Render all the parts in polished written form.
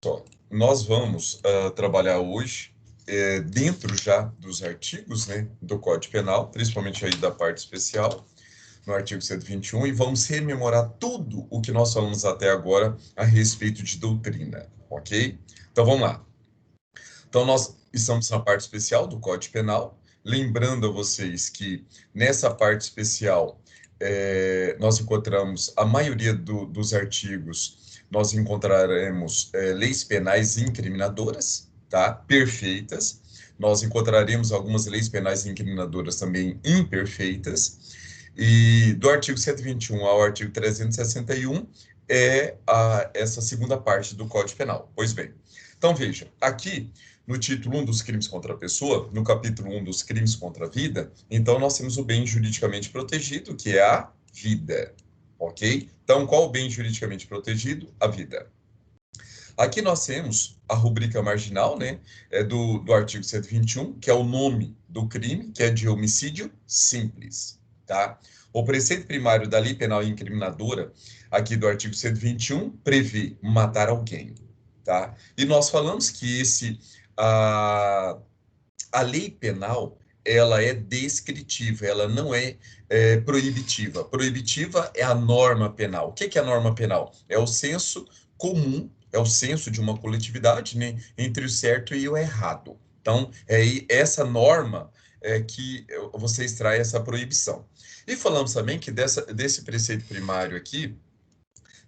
Só, nós vamos trabalhar hoje dentro já dos artigos, né, do Código Penal, principalmente aí da parte especial, no artigo 121, e vamos rememorar tudo o que nós falamos até agora a respeito de doutrina, ok? Então vamos lá. Então nós estamos na parte especial do Código Penal, lembrando a vocês que nessa parte especial nós encontramos a maioria dos artigos, nós encontraremos leis penais incriminadoras, tá? Perfeitas. Nós encontraremos algumas leis penais incriminadoras também imperfeitas. E do artigo 121 ao artigo 361 essa segunda parte do Código Penal. Pois bem, então veja, aqui no título 1 dos crimes contra a pessoa, no capítulo 1 dos crimes contra a vida, então nós temos o bem juridicamente protegido, que é a vida, ok? Então, qual o bem juridicamente protegido? A vida. Aqui nós temos a rubrica marginal, né, do artigo 121, que é o nome do crime, que é de homicídio simples, tá? O preceito primário da lei penal incriminadora, aqui do artigo 121, prevê matar alguém, tá? E nós falamos que a lei penal, ela é descritiva, ela não é proibitiva. Proibitiva é a norma penal. O que é a norma penal? É o senso comum, é o senso de uma coletividade, né, entre o certo e o errado. Então, essa norma que você extrai essa proibição. E falamos também que desse preceito primário aqui,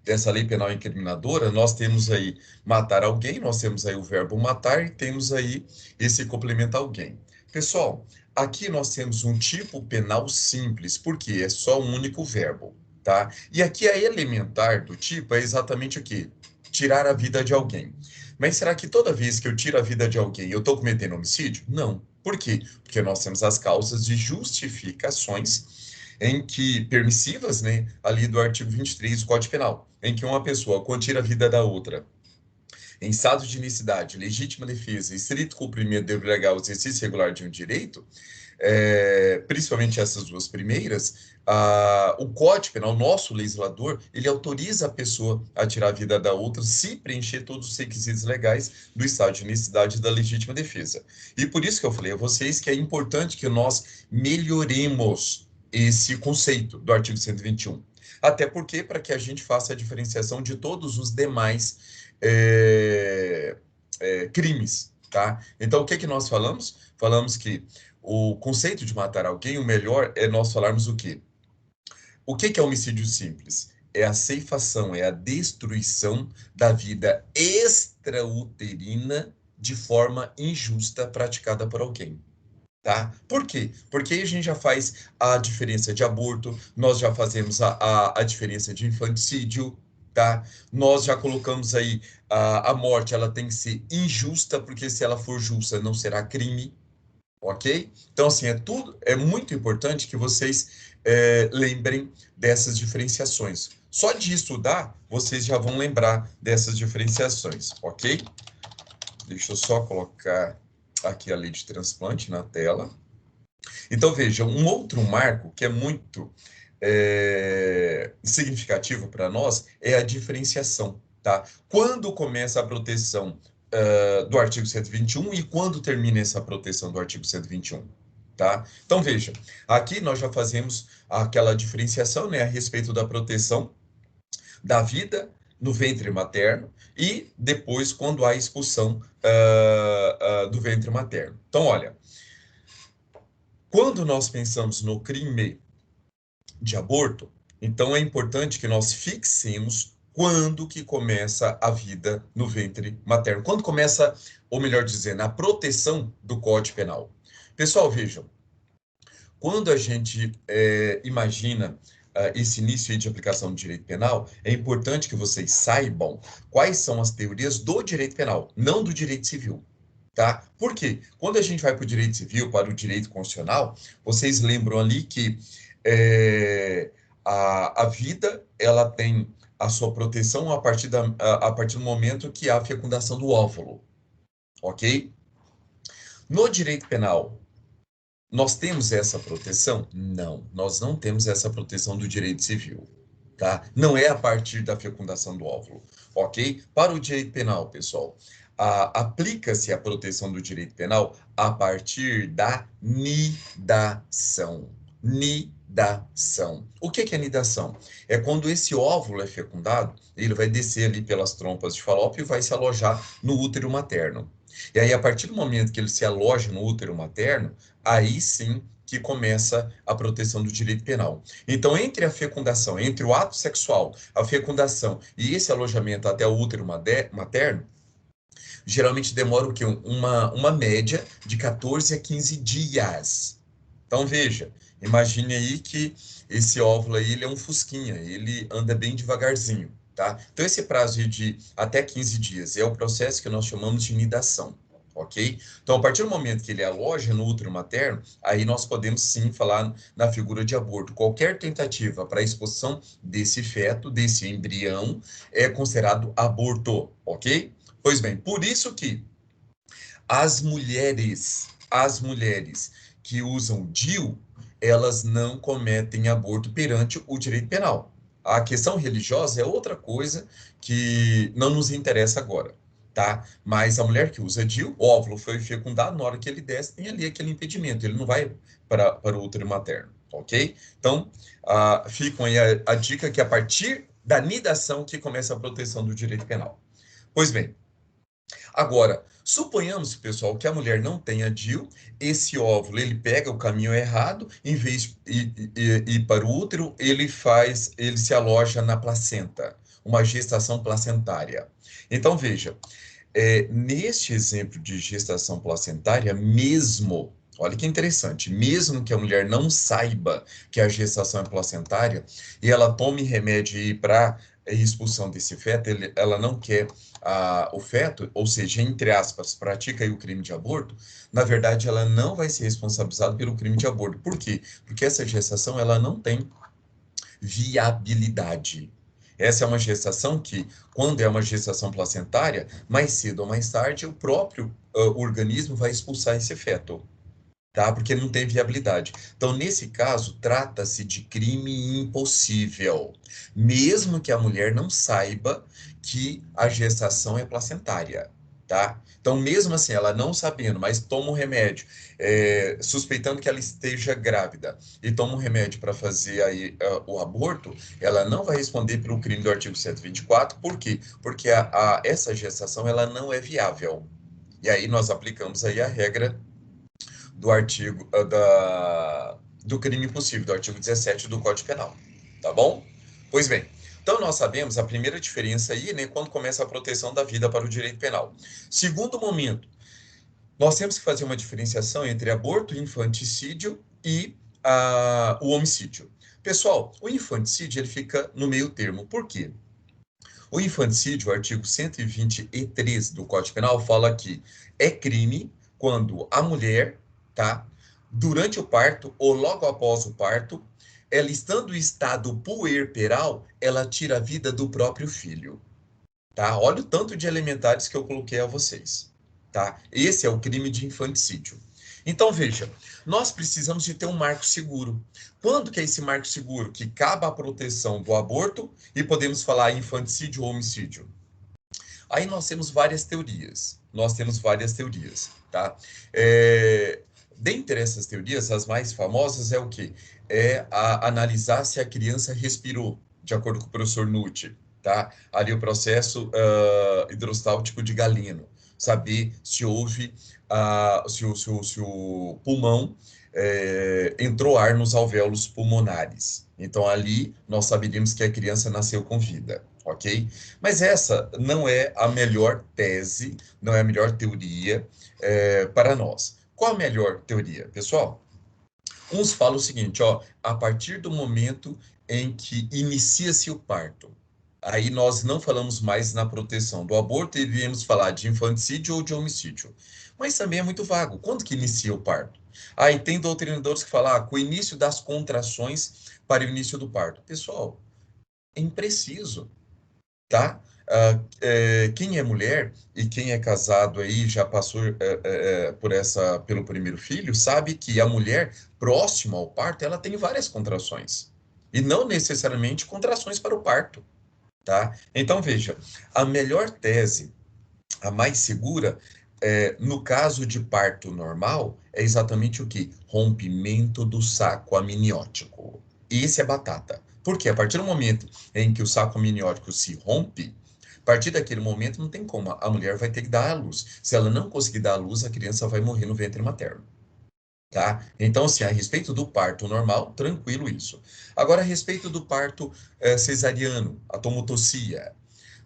dessa lei penal incriminadora, nós temos aí matar alguém, nós temos aí o verbo matar e temos aí esse complemento alguém. Pessoal, aqui nós temos um tipo penal simples, porque é só um único verbo, tá? E aqui a elementar do tipo é exatamente o quê? Tirar a vida de alguém. Mas será que toda vez que eu tiro a vida de alguém, eu estou cometendo homicídio? Não. Por quê? Porque nós temos as causas de justificações em que permissivas, né, ali do artigo 23 do Código Penal, em que uma pessoa, quando tira a vida da outra, em estado de unicidade, legítima defesa, estrito cumprimento do dever legal, exercício regular de um direito, principalmente essas duas primeiras, o Código Penal, o nosso legislador, ele autoriza a pessoa a tirar a vida da outra se preencher todos os requisitos legais do estado de unicidade e da legítima defesa. E por isso que eu falei a vocês que é importante que nós melhoremos esse conceito do artigo 121. Até porque, para que a gente faça a diferenciação de todos os demais crimes, tá? Então, o que nós falamos? Falamos que o conceito de matar alguém, o melhor é nós falarmos o quê? O que é homicídio simples? É a ceifação, é a destruição da vida extrauterina de forma injusta praticada por alguém. Tá? Por quê? Porque aí a gente já faz a diferença de aborto, nós já fazemos a diferença de infanticídio, tá? Nós já colocamos aí a morte, ela tem que ser injusta, porque se ela for justa, não será crime, ok? Então, assim, é muito importante que vocês lembrem dessas diferenciações. Só de estudar, vocês já vão lembrar dessas diferenciações, ok? Deixa eu só colocar aqui a lei de transplante na tela. Então, veja, um outro marco que é muito significativo para nós é a diferenciação, tá? Quando começa a proteção do artigo 121 e quando termina essa proteção do artigo 121, tá? Então, veja, aqui nós já fazemos aquela diferenciação, né, a respeito da proteção da vida no ventre materno e depois quando há expulsão do ventre materno. Então, olha, quando nós pensamos no crime de aborto, então é importante que nós fixemos quando que começa a vida no ventre materno. Quando começa, ou melhor dizendo, a proteção do Código Penal. Pessoal, vejam, quando a gente imagina esse início de aplicação do direito penal, é importante que vocês saibam quais são as teorias do direito penal, não do direito civil. Tá? Por quê? Quando a gente vai para o direito civil, para o direito constitucional, vocês lembram ali que a vida ela tem a sua proteção a partir do momento que há a fecundação do óvulo, ok? No direito penal, nós temos essa proteção? Não, nós não temos essa proteção do direito civil, tá? Não é a partir da fecundação do óvulo, ok? Para o direito penal, pessoal, aplica-se a proteção do direito penal a partir da nidação. Nidação. O que é nidação? É quando esse óvulo é fecundado, ele vai descer ali pelas trompas de Falópio e vai se alojar no útero materno. E aí, a partir do momento que ele se aloja no útero materno, aí sim que começa a proteção do direito penal. Então, entre a fecundação, entre o ato sexual, a fecundação e esse alojamento até o útero materno, geralmente demora o quê? Uma média de 14 a 15 dias. Então, veja, imagine aí que esse óvulo aí, ele é um fusquinha, ele anda bem devagarzinho, tá? Então, esse prazo de até 15 dias é o processo que nós chamamos de nidação, ok? Então, a partir do momento que ele aloja no útero materno, aí nós podemos sim falar na figura de aborto. Qualquer tentativa para a exposição desse feto, desse embrião, é considerado aborto, ok? Pois bem, por isso que as mulheres que usam DIU, elas não cometem aborto perante o direito penal. A questão religiosa é outra coisa que não nos interessa agora, tá? Mas a mulher que usa DIU, o óvulo foi fecundado, na hora que ele desce, tem ali aquele impedimento, ele não vai para o útero materno, ok? Então, ficam aí a dica que a partir da nidação que começa a proteção do direito penal. Pois bem, agora, suponhamos, pessoal, que a mulher não tenha DIU, esse óvulo, ele pega o caminho errado, em vez de ir para o útero, ele se aloja na placenta, uma gestação placentária. Então, veja, neste exemplo de gestação placentária, mesmo, olha que interessante, mesmo que a mulher não saiba que a gestação é placentária e ela tome remédio para expulsão desse feto, ela não quer o feto, ou seja, entre aspas, pratica aí o crime de aborto, na verdade ela não vai ser responsabilizada pelo crime de aborto. Por quê? Porque essa gestação ela não tem viabilidade. Essa é uma gestação que, quando é uma gestação placentária, mais cedo ou mais tarde, o próprio organismo vai expulsar esse feto, tá? Porque não tem viabilidade. Então, nesse caso, trata-se de crime impossível, mesmo que a mulher não saiba que a gestação é placentária, tá? Então, mesmo assim, ela não sabendo, mas toma um remédio, suspeitando que ela esteja grávida, e toma um remédio para fazer aí o aborto, ela não vai responder pelo crime do artigo 124, por quê? Porque essa gestação, ela não é viável. E aí nós aplicamos aí a regra do artigo do crime impossível, do artigo 17 do Código Penal, tá bom? Pois bem, então nós sabemos a primeira diferença aí, né, quando começa a proteção da vida para o direito penal. Segundo momento, nós temos que fazer uma diferenciação entre aborto, infanticídio e o homicídio. Pessoal, o infanticídio ele fica no meio termo. Por quê? O infanticídio, o artigo 123 do Código Penal, fala que é crime quando a mulher, tá, durante o parto ou logo após o parto, ela estando em estado puerperal, ela tira a vida do próprio filho, tá? Olha o tanto de elementares que eu coloquei a vocês, tá? Esse é o crime de infanticídio. Então, veja, nós precisamos de ter um marco seguro. Quando que é esse marco seguro? Que cabe a proteção do aborto e podemos falar infanticídio ou homicídio. Aí nós temos várias teorias. Tá? Dentre essas teorias, as mais famosas é o quê? É analisar se a criança respirou, de acordo com o professor Nucci, tá? Ali o processo hidrostáltico de Galeno. Saber se houve, se o pulmão entrou ar nos alvéolos pulmonares. Então, ali, nós saberíamos que a criança nasceu com vida, ok? Mas essa não é a melhor tese, não é a melhor teoria para nós. Qual a melhor teoria, pessoal? Uns falam o seguinte, ó, a partir do momento em que inicia-se o parto, aí nós não falamos mais na proteção do aborto e viemos falar de infanticídio ou de homicídio. Mas também é muito vago. Quando que inicia o parto? Aí tem doutrinadores que falam, com o início das contrações para o início do parto. Pessoal, é impreciso, tá? Quem é mulher e quem é casado aí já passou pelo primeiro filho, sabe que a mulher próxima ao parto, ela tem várias contrações, e não necessariamente contrações para o parto, tá? Então, veja, a melhor tese, a mais segura, no caso de parto normal, é exatamente o que? Rompimento do saco amniótico. Esse é batata. Porque a partir do momento em que o saco amniótico se rompe, a partir daquele momento não tem como, a mulher vai ter que dar à luz. Se ela não conseguir dar à luz, a criança vai morrer no ventre materno. Tá? Então, assim, a respeito do parto normal, tranquilo isso. Agora, a respeito do parto cesariano, a tomotossia.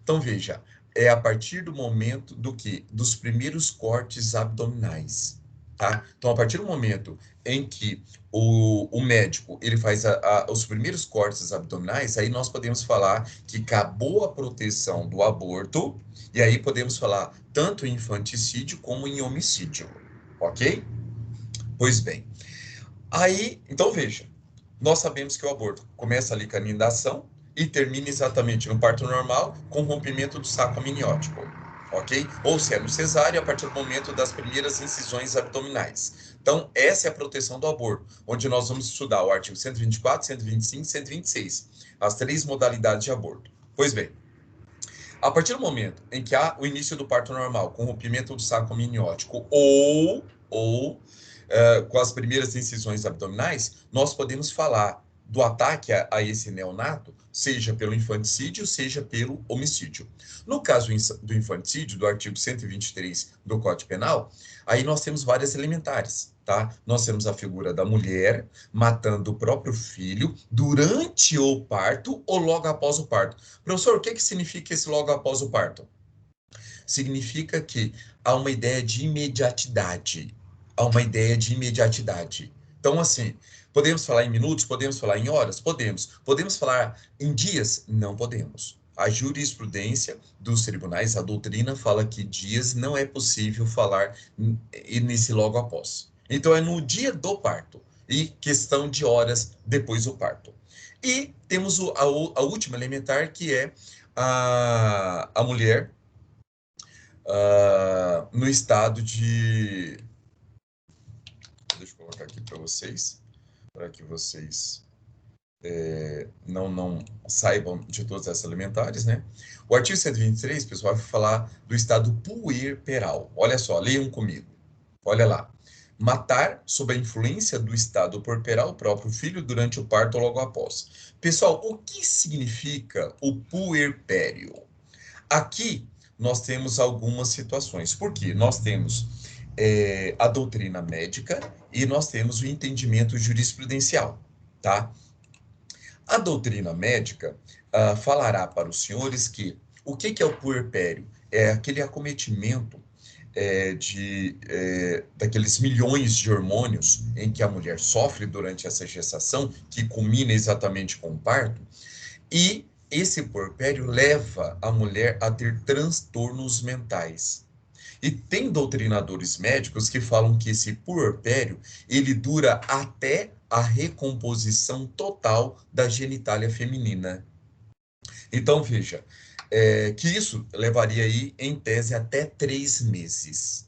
Então, veja, é a partir do momento do que? Dos primeiros cortes abdominais, tá? Então, a partir do momento em que o médico ele faz os primeiros cortes abdominais, aí nós podemos falar que acabou a proteção do aborto, e aí podemos falar tanto em infanticídio como em homicídio, ok? Pois bem, aí, então veja, nós sabemos que o aborto começa ali com a nidação e termina exatamente no parto normal com o rompimento do saco amniótico, ok? Ou se é no cesáreo, a partir do momento das primeiras incisões abdominais. Então, essa é a proteção do aborto, onde nós vamos estudar o artigo 124, 125 e 126, as três modalidades de aborto. Pois bem, a partir do momento em que há o início do parto normal, com rompimento do saco amniótico ou com as primeiras incisões abdominais, nós podemos falar do ataque a esse neonato, seja pelo infanticídio, seja pelo homicídio. No caso do infanticídio, do artigo 123 do Código Penal, aí nós temos várias elementares, tá? Nós temos a figura da mulher matando o próprio filho durante o parto ou logo após o parto. Professor, o que significa esse logo após o parto? Significa que há uma ideia de imediatidade. Há uma ideia de imediatidade. Então, assim, podemos falar em minutos? Podemos falar em horas? Podemos. Podemos falar em dias? Não podemos. A jurisprudência dos tribunais, a doutrina, fala que dias não é possível falar nesse logo após. Então, é no dia do parto e questão de horas depois do parto. E temos a última elementar, que é a mulher no estado de. Deixa eu colocar aqui para que vocês não saibam de todas essas elementares, né? O artigo 123, pessoal, vai falar do estado puerperal. Olha só, leiam comigo. Olha lá. Matar sob a influência do estado puerperal o próprio filho durante o parto ou logo após. Pessoal, o que significa o puerpério? Aqui nós temos algumas situações, porque nós temos a doutrina médica e nós temos o entendimento jurisprudencial, tá? A doutrina médica falará para os senhores que o que é o puerpério? É aquele acometimento daqueles milhões de hormônios em que a mulher sofre durante essa gestação, que culmina exatamente com o parto, e esse puerpério leva a mulher a ter transtornos mentais. E tem doutrinadores médicos que falam que esse puerpério, ele dura até a recomposição total da genitália feminina. Então, veja, que isso levaria aí, em tese, até 3 meses.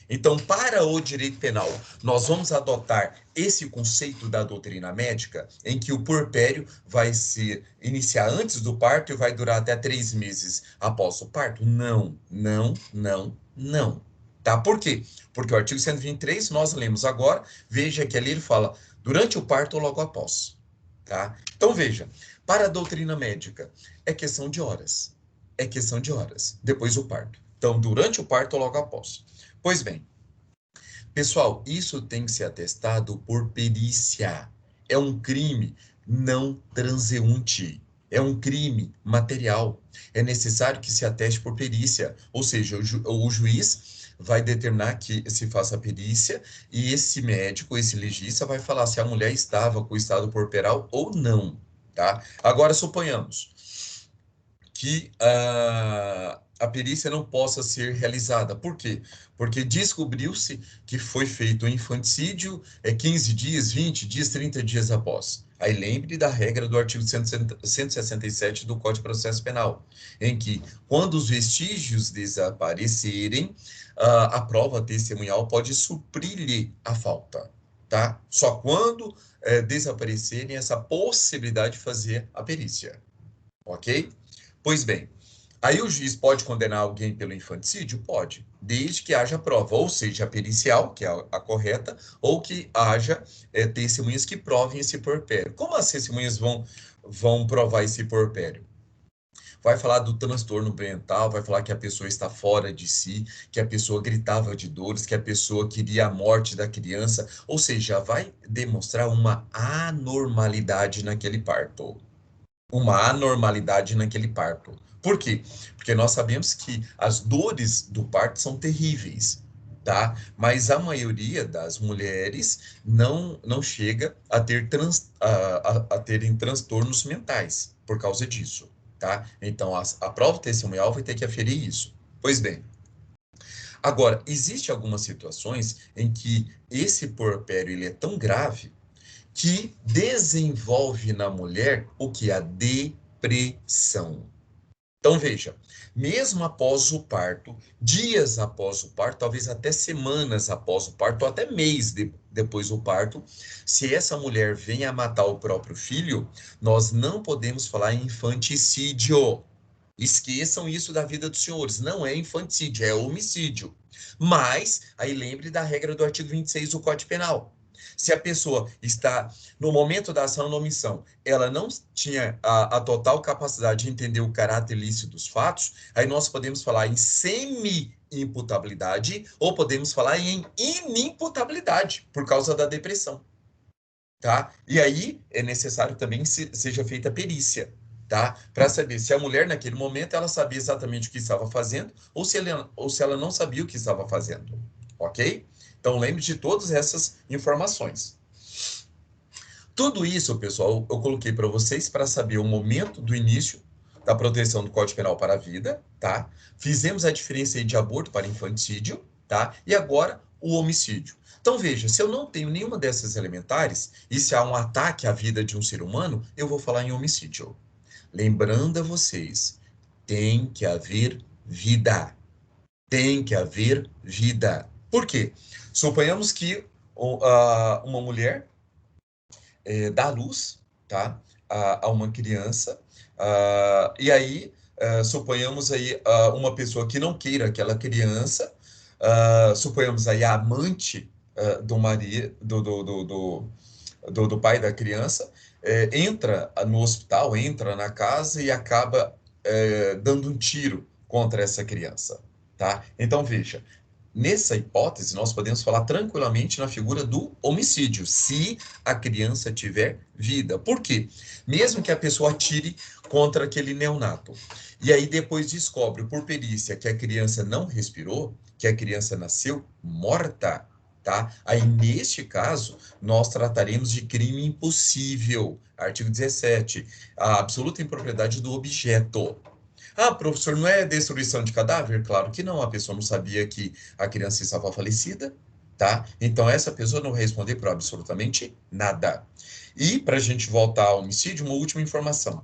Então, para o direito penal, nós vamos adotar esse conceito da doutrina médica, em que o puerpério vai se iniciar antes do parto e vai durar até 3 meses após o parto? Não, não, não, não. Tá? Por quê? Porque o artigo 123, nós lemos agora, veja que ali ele fala durante o parto ou logo após. Tá? Então, veja, para a doutrina médica, é questão de horas. É questão de horas, depois do parto. Então, durante o parto ou logo após. Pois bem, pessoal, isso tem que ser atestado por perícia. É um crime não transeunte. É um crime material. É necessário que se ateste por perícia. Ou seja, o juiz vai determinar que se faça a perícia e esse médico, esse legista, vai falar se a mulher estava com o estado puerperal ou não. Tá? Agora, suponhamos que a perícia não possa ser realizada. Por quê? Porque descobriu-se que foi feito um infanticídio 15 dias, 20 dias, 30 dias após. Aí lembre da regra do artigo 167 do Código de Processo Penal, em que, quando os vestígios desaparecerem, a prova testemunhal pode suprir-lhe a falta. tá? Só quando desaparecerem essa possibilidade de fazer a perícia, ok? Pois bem, aí o juiz pode condenar alguém pelo infanticídio? Pode, desde que haja prova, ou seja, a pericial, que é a correta, ou que haja testemunhas que provem esse porpério. Como as testemunhas vão provar esse porpério? Vai falar do transtorno mental, vai falar que a pessoa está fora de si, que a pessoa gritava de dores, que a pessoa queria a morte da criança, ou seja, vai demonstrar uma anormalidade naquele parto. Uma anormalidade naquele parto. Por quê? Porque nós sabemos que as dores do parto são terríveis, tá? Mas a maioria das mulheres não chega a ter a terem transtornos mentais por causa disso, tá? Então a prova testemunhal vai ter que aferir isso. Pois bem, agora existe algumas situações em que esse puerpério ele é tão grave que desenvolve na mulher o que? A depressão. Então, veja, mesmo após o parto, dias após o parto, talvez até semanas após o parto, ou até depois do parto, se essa mulher vem a matar o próprio filho, nós não podemos falar em infanticídio. Esqueçam isso da vida dos senhores. Não é infanticídio, é homicídio. Mas, aí lembre da regra do artigo 26 do Código Penal. Se a pessoa está, no momento da ação ou omissão, ela não tinha a total capacidade de entender o caráter ilícito dos fatos, aí nós podemos falar em semi-imputabilidade ou podemos falar em inimputabilidade, por causa da depressão, tá? E aí é necessário também que seja feita a perícia, tá? Para saber se a mulher, naquele momento, ela sabia exatamente o que estava fazendo ou se ela não sabia o que estava fazendo, ok? Então, lembre de todas essas informações. Tudo isso, pessoal, eu coloquei para vocês para saber o momento do início da proteção do Código Penal para a vida, tá? Fizemos a diferença aí de aborto para infanticídio, tá? E agora o homicídio. Então veja, se eu não tenho nenhuma dessas elementares e se há um ataque à vida de um ser humano, eu vou falar em homicídio. Lembrando a vocês, tem que haver vida. Tem que haver vida. Por quê? Suponhamos que uma mulher dá luz, tá? A uma criança. E aí, suponhamos aí uma pessoa que não queira aquela criança, suponhamos aí a amante do marido, do pai da criança, entra no hospital, entra na casa e acaba dando um tiro contra essa criança, tá? Então, veja, nessa hipótese, nós podemos falar tranquilamente na figura do homicídio, se a criança tiver vida. Por quê? Mesmo que a pessoa atire contra aquele neonato, e aí depois descobre por perícia que a criança não respirou, que a criança nasceu morta, tá? Aí, neste caso, nós trataremos de crime impossível, artigo 17, a absoluta impropriedade do objeto. Ah, professor, não é destruição de cadáver? Claro que não, a pessoa não sabia que a criança estava falecida, tá? Então, essa pessoa não vai responder por absolutamente nada. E, para a gente voltar ao homicídio, uma última informação.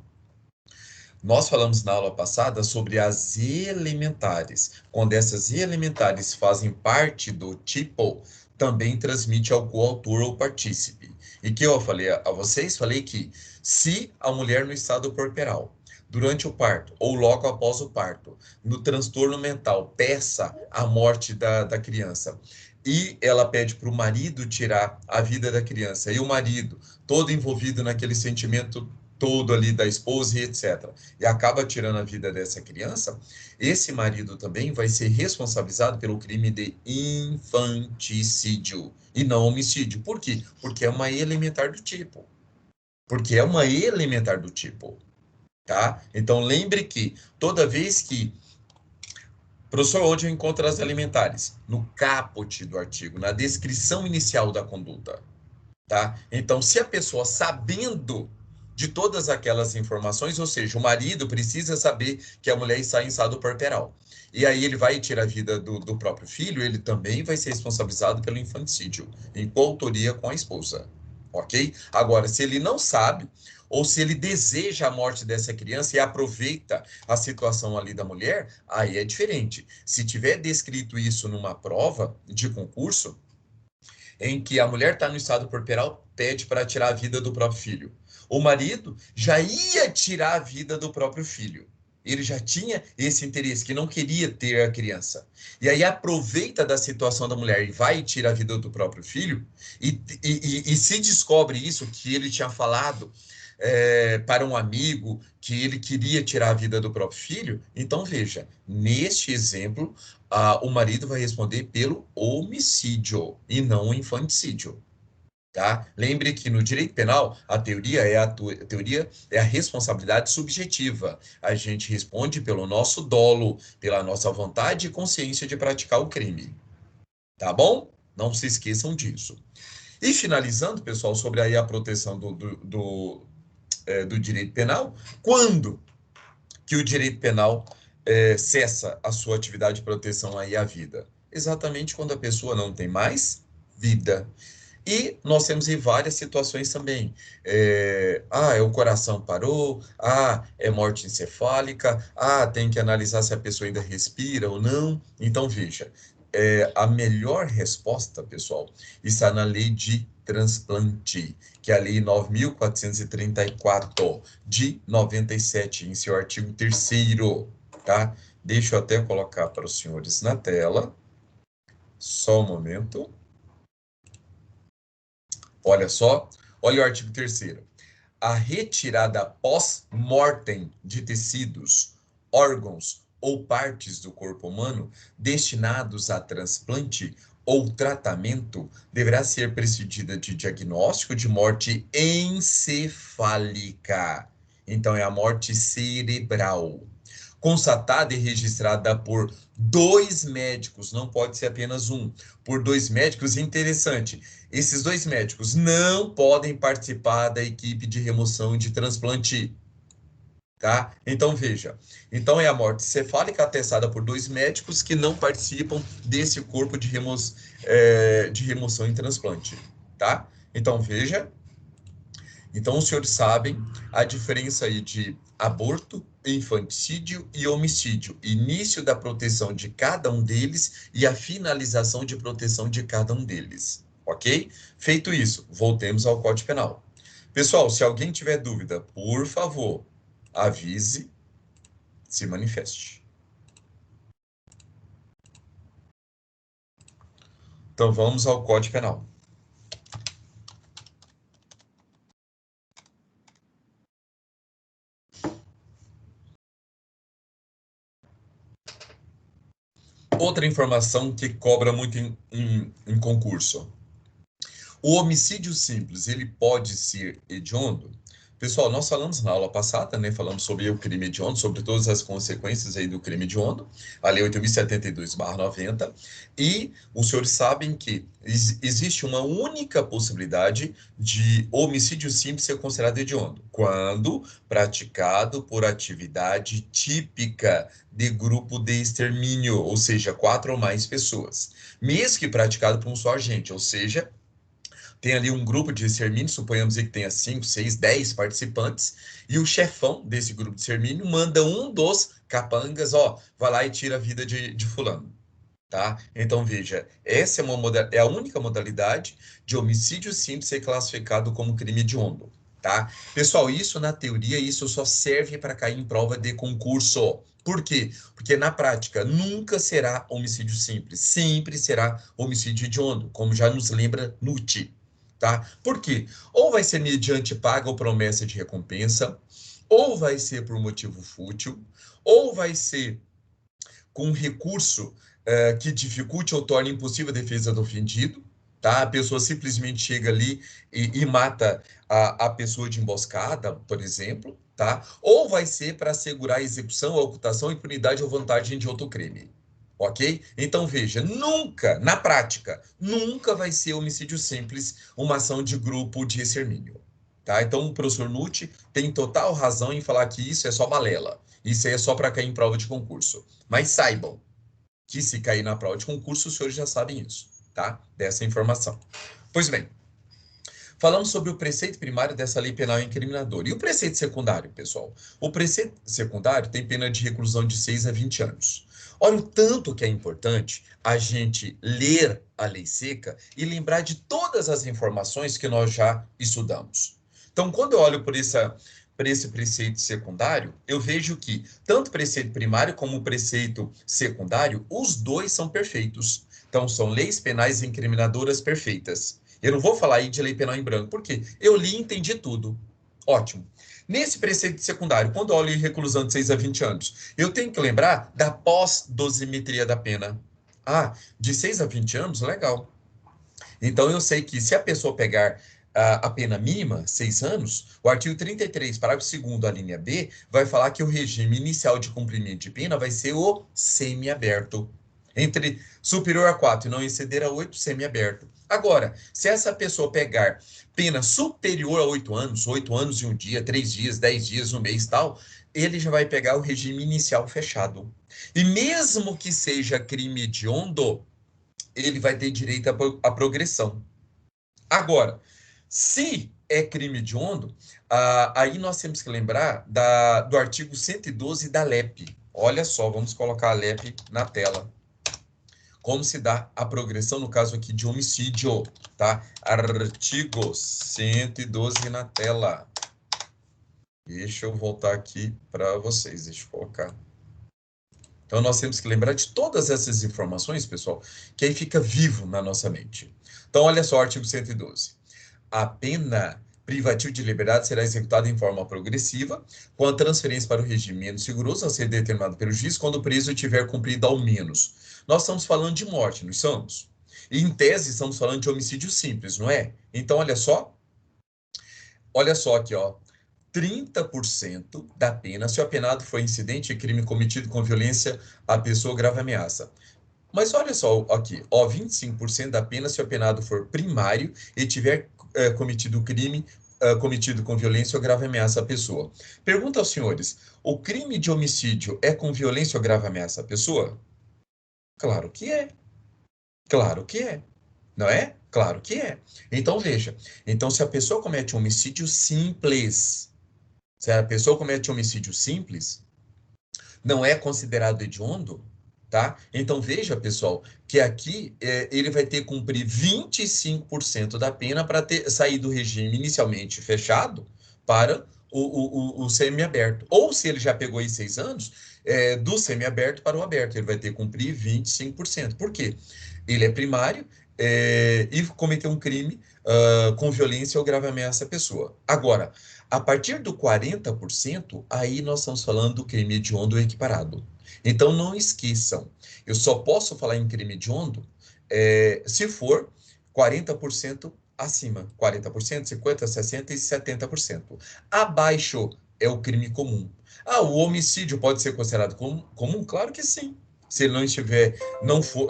Nós falamos na aula passada sobre as elementares. Quando essas elementares fazem parte do tipo, também transmite ao coautor ou partícipe. E que eu falei a vocês, falei que se a mulher no estado puerperal, durante o parto ou logo após o parto, no transtorno mental, peça a morte da criança, e ela pede para o marido tirar a vida da criança, e o marido, todo envolvido naquele sentimento todo ali da esposa e etc., e acaba tirando a vida dessa criança, esse marido também vai ser responsabilizado pelo crime de infanticídio e não homicídio. Por quê? Porque é uma elementar do tipo. Porque é uma elementar do tipo, tá? Então lembre que toda vez que professor, onde eu encontro as elementares? No caput do artigo, na descrição inicial da conduta, tá? Então, se a pessoa sabendo de todas aquelas informações, ou seja, o marido precisa saber que a mulher está em estado puerperal, e aí ele vai tirar a vida do próprio filho, ele também vai ser responsabilizado pelo infanticídio, em coautoria com a esposa, ok? Agora, se ele não sabe, ou se ele deseja a morte dessa criança e aproveita a situação ali da mulher, aí é diferente. Se tiver descrito isso numa prova de concurso, em que a mulher está no estado puerperal, pede para tirar a vida do próprio filho. O marido já ia tirar a vida do próprio filho. Ele já tinha esse interesse, que não queria ter a criança. E aí aproveita da situação da mulher e vai e tira a vida do próprio filho, e se descobre isso, que ele tinha falado para um amigo que ele queria tirar a vida do próprio filho. Então, veja, neste exemplo, o marido vai responder pelo homicídio e não o infanticídio. Tá? Lembre que no direito penal, a teoria é a responsabilidade subjetiva. A gente responde pelo nosso dolo, pela nossa vontade e consciência de praticar o crime. Tá bom? Não se esqueçam disso. E finalizando, pessoal, sobre aí a proteção do direito penal, quando que o direito penal cessa a sua atividade de proteção aí à vida? Exatamente quando a pessoa não tem mais vida. E nós temos aí várias situações também. O coração parou, é morte encefálica, tem que analisar se a pessoa ainda respira ou não. Então, veja, a melhor resposta, pessoal, está na lei de transplante, que é a lei 9.434 de 97, em seu artigo 3º, tá? Deixa eu até colocar para os senhores na tela. Só um momento. Olha só, olha o artigo 3º. A retirada pós-mortem de tecidos, órgãos ou partes do corpo humano destinados a transplante ou tratamento deverá ser precedida de diagnóstico de morte encefálica. Então, é a morte cerebral. Constatada e registrada por 2 médicos, não pode ser apenas um, por 2 médicos. Interessante, esses 2 médicos não podem participar da equipe de remoção e de transplante, tá? Então, veja, então é a morte cefálica atestada por 2 médicos que não participam desse corpo de remoção e transplante, tá? Então, veja, então os senhores sabem a diferença aí de aborto, infanticídio e homicídio, início da proteção de cada um deles e a finalização de proteção de cada um deles, ok? Feito isso, voltemos ao Código Penal. Pessoal, se alguém tiver dúvida, por favor, avise, se manifeste. Então vamos ao Código Penal. Outra informação que cobra muito em concurso. O homicídio simples, ele pode ser hediondo? Pessoal, nós falamos na aula passada, né? Falamos sobre o crime hediondo, sobre todas as consequências aí do crime hediondo, a Lei 8.072/90, e os senhores sabem que existe uma única possibilidade de homicídio simples ser considerado hediondo, quando praticado por atividade típica de grupo de extermínio, ou seja, 4 ou mais pessoas, mesmo que praticado por um só agente, ou seja, tem ali um grupo de extermínio, suponhamos que tenha 5, 6, 10 participantes, e o chefão desse grupo de extermínio manda um dos capangas, vai lá e tira a vida de fulano, tá? Então, veja, essa é a única modalidade de homicídio simples ser classificado como crime hediondo, tá? Pessoal, isso na teoria, isso só serve para cair em prova de concurso. Por quê? Porque na prática nunca será homicídio simples, sempre será homicídio hediondo, como já nos lembra NUT. Tá? Por quê? Ou vai ser mediante paga ou promessa de recompensa, ou vai ser por motivo fútil, ou vai ser com recurso que dificulte ou torne impossível a defesa do ofendido, tá? A pessoa simplesmente chega ali e mata a pessoa de emboscada, por exemplo, tá? Ou vai ser para assegurar a execução, a ocultação, impunidade ou vantagem de outro crime. Ok? Então veja, nunca, na prática, nunca vai ser homicídio simples uma ação de grupo de extermínio. Tá? Então o professor Nutti tem total razão em falar que isso é só balela. Isso aí é só para cair em prova de concurso. Mas saibam que se cair na prova de concurso, os senhores já sabem isso, tá? Dessa informação. Pois bem, Falamos sobre o preceito primário dessa lei penal incriminadora. E o preceito secundário, pessoal? O preceito secundário tem pena de reclusão de 6 a 20 anos. Olha o tanto que é importante a gente ler a lei seca e lembrar de todas as informações que nós já estudamos. Então, quando eu olho por esse preceito secundário, eu vejo que tanto o preceito primário como o preceito secundário, os dois são perfeitos. Então, são leis penais incriminadoras perfeitas. Eu não vou falar aí de lei penal em branco, porque eu li e entendi tudo. Ótimo. Nesse preceito secundário, quando eu olho em reclusão de 6 a 20 anos, eu tenho que lembrar da pós-dosimetria da pena. Ah, de 6 a 20 anos? Legal. Então, eu sei que se a pessoa pegar a pena mínima, 6 anos, o artigo 33, parágrafo 2º, a linha B, vai falar que o regime inicial de cumprimento de pena vai ser o semiaberto. Entre superior a 4 e não exceder a 8, semiaberto. Agora, se essa pessoa pegar pena superior a 8 anos e um dia, 3 dias, 10 dias, um mês tal, ele já vai pegar o regime inicial fechado. E mesmo que seja crime hediondo, ele vai ter direito à progressão. Agora, se é crime hediondo, aí nós temos que lembrar do artigo 112 da LEP. Olha só, vamos colocar a LEP na tela. Como se dá a progressão no caso aqui de homicídio, tá? Artigo 112 na tela. Deixa eu voltar aqui para vocês, deixa eu colocar. Então, nós temos que lembrar de todas essas informações, pessoal, que aí fica vivo na nossa mente. Então, olha só o artigo 112. A pena privativa de liberdade será executada em forma progressiva, com a transferência para o regime menos rigoroso a ser determinado pelo juiz quando o preso tiver cumprido ao menos. Nós estamos falando de morte, não estamos? E, em tese, estamos falando de homicídio simples, não é? Então, olha só aqui, ó. 30% da pena se o apenado for incidente de crime cometido com violência à pessoa ou grave ameaça. Mas olha só aqui, ó, 25% da pena se o apenado for primário e tiver cometido crime cometido com violência ou grave ameaça à pessoa. Pergunta aos senhores, o crime de homicídio é com violência ou grave ameaça à pessoa? Claro que é. Claro que é. Não é? Claro que é. Então veja, então se a pessoa comete um homicídio simples, se a pessoa comete um homicídio simples, não é considerado hediondo, tá? Então veja, pessoal, que aqui ele vai ter que cumprir 25% da pena para ter sair do regime inicialmente fechado para o semiaberto. Ou se ele já pegou aí 6 anos, do semiaberto para o aberto, ele vai ter que cumprir 25%. Por quê? Ele é primário e cometeu um crime com violência ou grave ameaça à pessoa. Agora, a partir do 40%, aí nós estamos falando do crime hediondo equiparado. Então, não esqueçam, eu só posso falar em crime hediondo se for 40% acima. 40%, 50%, 60% e 70%. Abaixo é o crime comum. Ah, o homicídio pode ser considerado comum? Claro que sim. Se ele não estiver,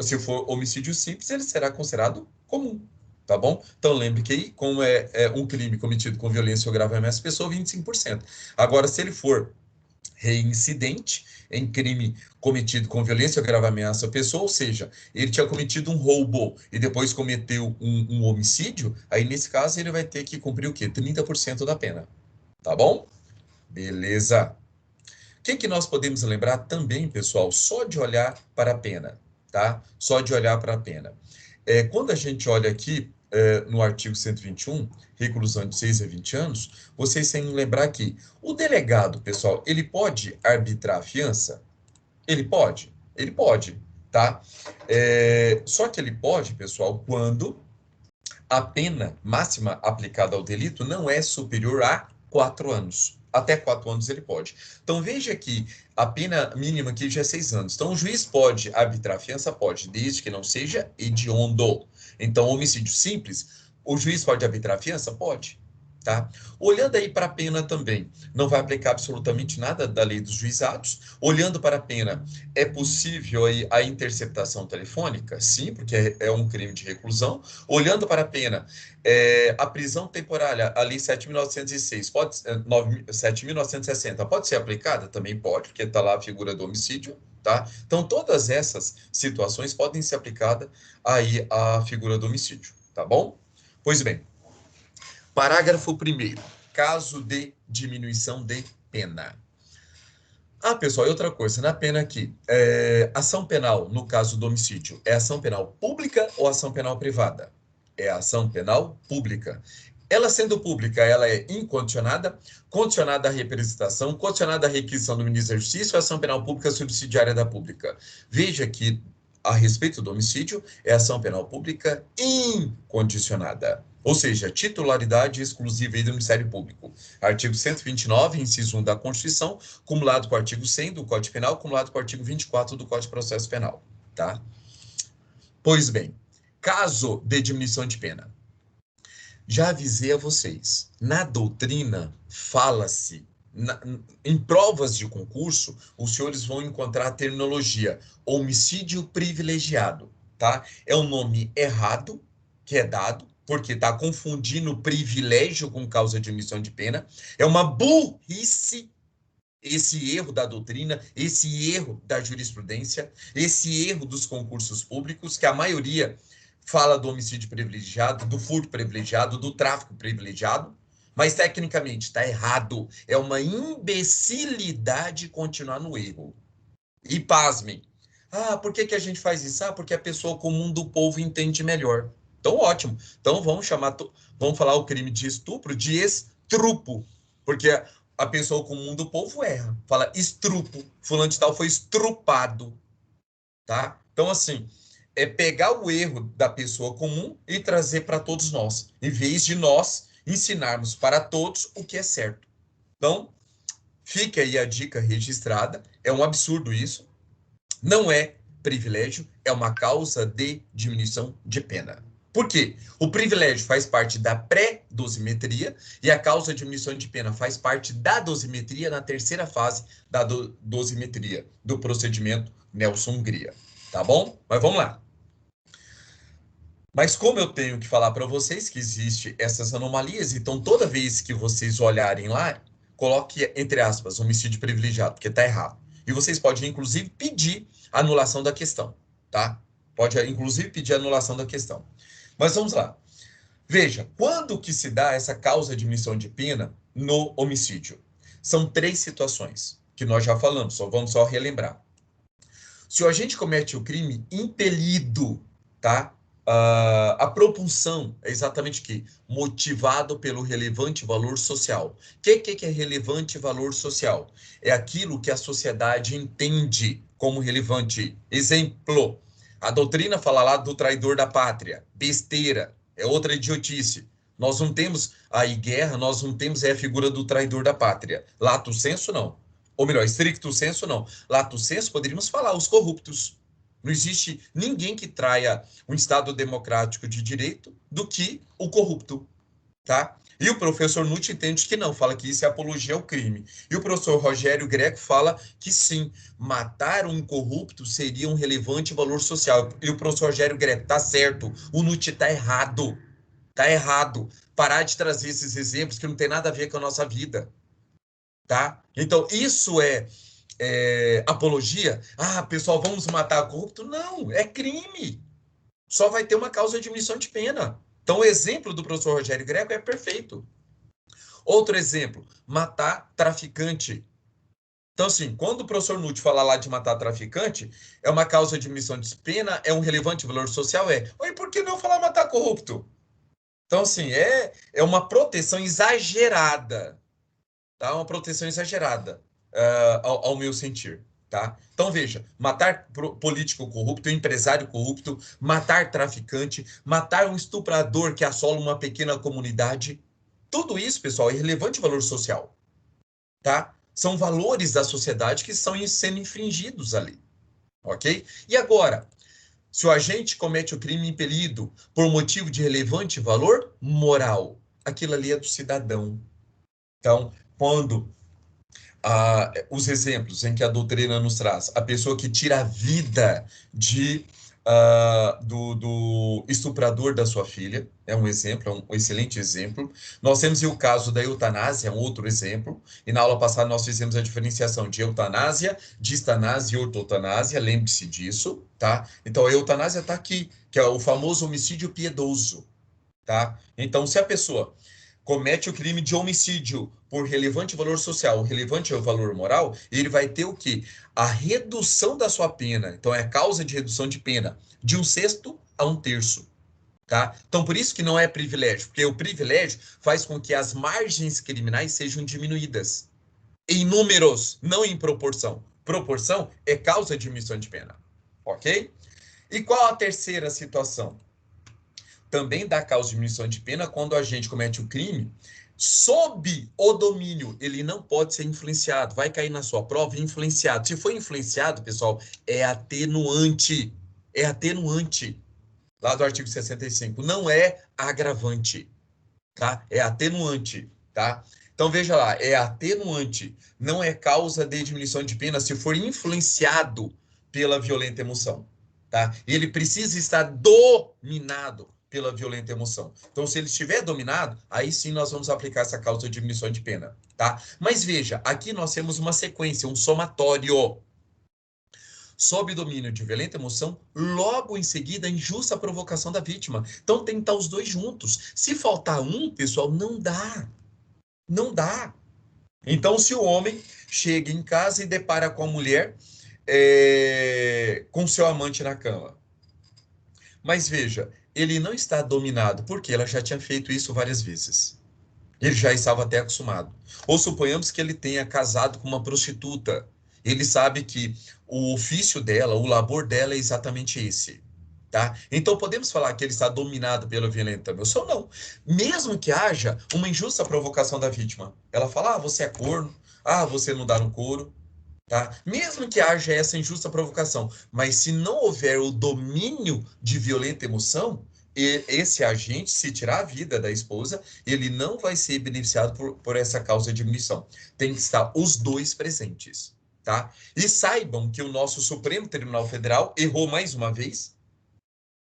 se for homicídio simples, ele será considerado comum. Tá bom? Então lembre que aí, como é um crime cometido com violência ou grave ameaça à pessoa, 25%. Agora, se ele for reincidente em crime cometido com violência ou grave ameaça à pessoa, ou seja, ele tinha cometido um roubo e depois cometeu um homicídio, aí nesse caso ele vai ter que cumprir o quê? 30% da pena. Tá bom? Beleza. O que nós podemos lembrar também, pessoal, só de olhar para a pena, tá? Só de olhar para a pena. Quando a gente olha aqui no artigo 121, reclusão de 6 a 20 anos, vocês têm que lembrar que o delegado, pessoal, ele pode arbitrar a fiança? Ele pode, tá? Só que ele pode, pessoal, quando a pena máxima aplicada ao delito não é superior a 4 anos. Até 4 anos ele pode. Então, veja que a pena mínima aqui já é 6 anos. Então, o juiz pode arbitrar a fiança? Pode, desde que não seja hediondo. Então, homicídio simples, o juiz pode arbitrar a fiança? Pode. Tá? Olhando aí para a pena também, não vai aplicar absolutamente nada da lei dos juizados. Olhando para a pena, é possível aí a interceptação telefônica? Sim, porque é um crime de reclusão. Olhando para a pena, a prisão temporária, a lei 7.906, 7.960, pode ser aplicada? Também pode, porque está lá a figura do homicídio, tá? Então, todas essas situações podem ser aplicadas aí à figura do homicídio, tá bom? Pois bem, Parágrafo 1º. Caso de diminuição de pena. Ah, pessoal, e outra coisa, na pena aqui, ação penal, no caso do homicídio, é ação penal pública ou ação penal privada? É ação penal pública. Ela sendo pública, ela é incondicionada, condicionada à representação, condicionada à requisição do ministro da Justiça ou ação penal pública subsidiária da pública? Veja que, a respeito do homicídio, é ação penal pública incondicionada. Ou seja, titularidade exclusiva do Ministério Público. Artigo 129, inciso 1 da Constituição, cumulado com o artigo 100 do Código Penal, cumulado com o artigo 24 do Código de Processo Penal. Tá? Pois bem, caso de diminuição de pena. Já avisei a vocês, na doutrina fala-se, em provas de concurso, os senhores vão encontrar a terminologia homicídio privilegiado, tá? É um nome errado que é dado, porque está confundindo privilégio com causa de diminuição de pena. É uma burrice esse erro da doutrina, esse erro da jurisprudência, esse erro dos concursos públicos, que a maioria fala do homicídio privilegiado, do furto privilegiado, do tráfico privilegiado, mas tecnicamente está errado. É uma imbecilidade continuar no erro. E pasmem. Ah, por que a gente faz isso? Ah, porque a pessoa comum do povo entende melhor. Então, ótimo. Então, vamos falar o crime de estupro de estrupo, porque a pessoa comum do povo erra. Fala estrupo, fulano de tal foi estrupado, tá? Então, assim, é pegar o erro da pessoa comum e trazer para todos nós, em vez de nós ensinarmos para todos o que é certo. Então, fica aí a dica registrada. É um absurdo isso. Não é privilégio, é uma causa de diminuição de pena. Por quê? O privilégio faz parte da pré-dosimetria e a causa de diminuição de pena faz parte da dosimetria na terceira fase da dosimetria, do procedimento Nelson-Hungria. Tá bom? Mas vamos lá. Mas como eu tenho que falar para vocês que existem essas anomalias, então toda vez que vocês olharem lá, coloque, entre aspas, homicídio privilegiado, porque está errado. E vocês podem, inclusive, pedir a anulação da questão, tá? Pode, inclusive, pedir a anulação da questão. Mas vamos lá. Veja, quando que se dá essa causa de diminuição de pena no homicídio? São 3 situações, que nós já falamos, vamos só relembrar. Se o agente comete o crime impelido, tá? A propulsão é exatamente o quê? Motivado pelo relevante valor social. O que é relevante valor social? É aquilo que a sociedade entende como relevante. Exemplo, a doutrina fala lá do traidor da pátria. Besteira, é outra idiotice. Nós não temos aí guerra, nós não temos a figura do traidor da pátria. Lato sensu, não. Ou melhor, stricto sensu, não. Lato sensu, poderíamos falar, os corruptos. Não existe ninguém que traia um Estado democrático de direito do que o corrupto, tá? E o professor Nutt entende que não, fala que isso é apologia ao crime. E o professor Rogério Greco fala que sim, matar um corrupto seria um relevante valor social. E o professor Rogério Greco, tá certo, o Nutt tá errado. Tá errado. Parar de trazer esses exemplos que não tem nada a ver com a nossa vida, tá? Então, isso é apologia? Ah, pessoal, vamos matar corrupto? Não, é crime. Só vai ter uma causa de diminuição de pena. Então, o exemplo do professor Rogério Greco é perfeito. Outro exemplo, matar traficante. Então, assim, quando o professor Nutt fala lá de matar traficante, é uma causa de diminuição de pena, é um relevante valor social? E por que não falar matar corrupto? Então, assim, é uma proteção exagerada. Tá? Uma proteção exagerada. Ao meu sentir, tá? Então veja, matar político corrupto, empresário corrupto, matar traficante, matar um estuprador que assola uma pequena comunidade, tudo isso, pessoal, é relevante valor social, tá? São valores da sociedade que estão sendo infringidos ali, ok? E agora, se o agente comete o crime impelido por motivo de relevante valor moral, aquilo ali é do cidadão. Então, quando os exemplos em que a doutrina nos traz, a pessoa que tira a vida do estuprador da sua filha, é um exemplo, é um excelente exemplo. Nós temos o caso da eutanásia, é um outro exemplo, e na aula passada nós fizemos a diferenciação de eutanásia, distanásia e ortotanásia, lembre-se disso, tá? Então a eutanásia está aqui, que é o famoso homicídio piedoso, tá? Então se a pessoa comete o crime de homicídio por relevante valor social, relevante valor moral, ele vai ter o quê? A redução da sua pena. Então, é a causa de redução de pena de 1/6 a 1/3. Tá? Então, por isso que não é privilégio, porque o privilégio faz com que as margens criminais sejam diminuídas. Em números, não em proporção. Proporção é causa de diminuição de pena. Ok? E qual a terceira situação? Também dá causa de diminuição de pena quando a gente comete o crime sob o domínio. Ele não pode ser influenciado. Vai cair na sua prova influenciado. Se for influenciado, pessoal, é atenuante. É atenuante. Lá do artigo 65. Não é agravante. Tá? É atenuante. Tá? Então, veja lá. É atenuante. Não é causa de diminuição de pena se for influenciado pela violenta emoção. Tá? Ele precisa estar dominado pela violenta emoção. Então, se ele estiver dominado, aí sim nós vamos aplicar essa causa de diminuição de pena, tá? Mas veja, aqui nós temos uma sequência, um somatório. Sob domínio de violenta emoção, logo em seguida, injusta provocação da vítima. Então, tem que estar os dois juntos. Se faltar um, pessoal, não dá. Não dá. Então, se o homem chega em casa e depara com a mulher com seu amante na cama, mas veja, ele não está dominado, porque ela já tinha feito isso várias vezes. Ele já estava até acostumado. Ou suponhamos que ele tenha casado com uma prostituta. Ele sabe que o ofício dela, o labor dela é exatamente esse. Tá? Então podemos falar que ele está dominado pela violenta emoção? Não. Mesmo que haja uma injusta provocação da vítima. Ela fala, você é corno, você não dá no couro. Tá? Mesmo que haja essa injusta provocação, mas se não houver o domínio de violenta emoção, esse agente, se tirar a vida da esposa, ele não vai ser beneficiado por essa causa de diminuição. Tem que estar os dois presentes. Tá? E saibam que o nosso Supremo Tribunal Federal errou mais uma vez.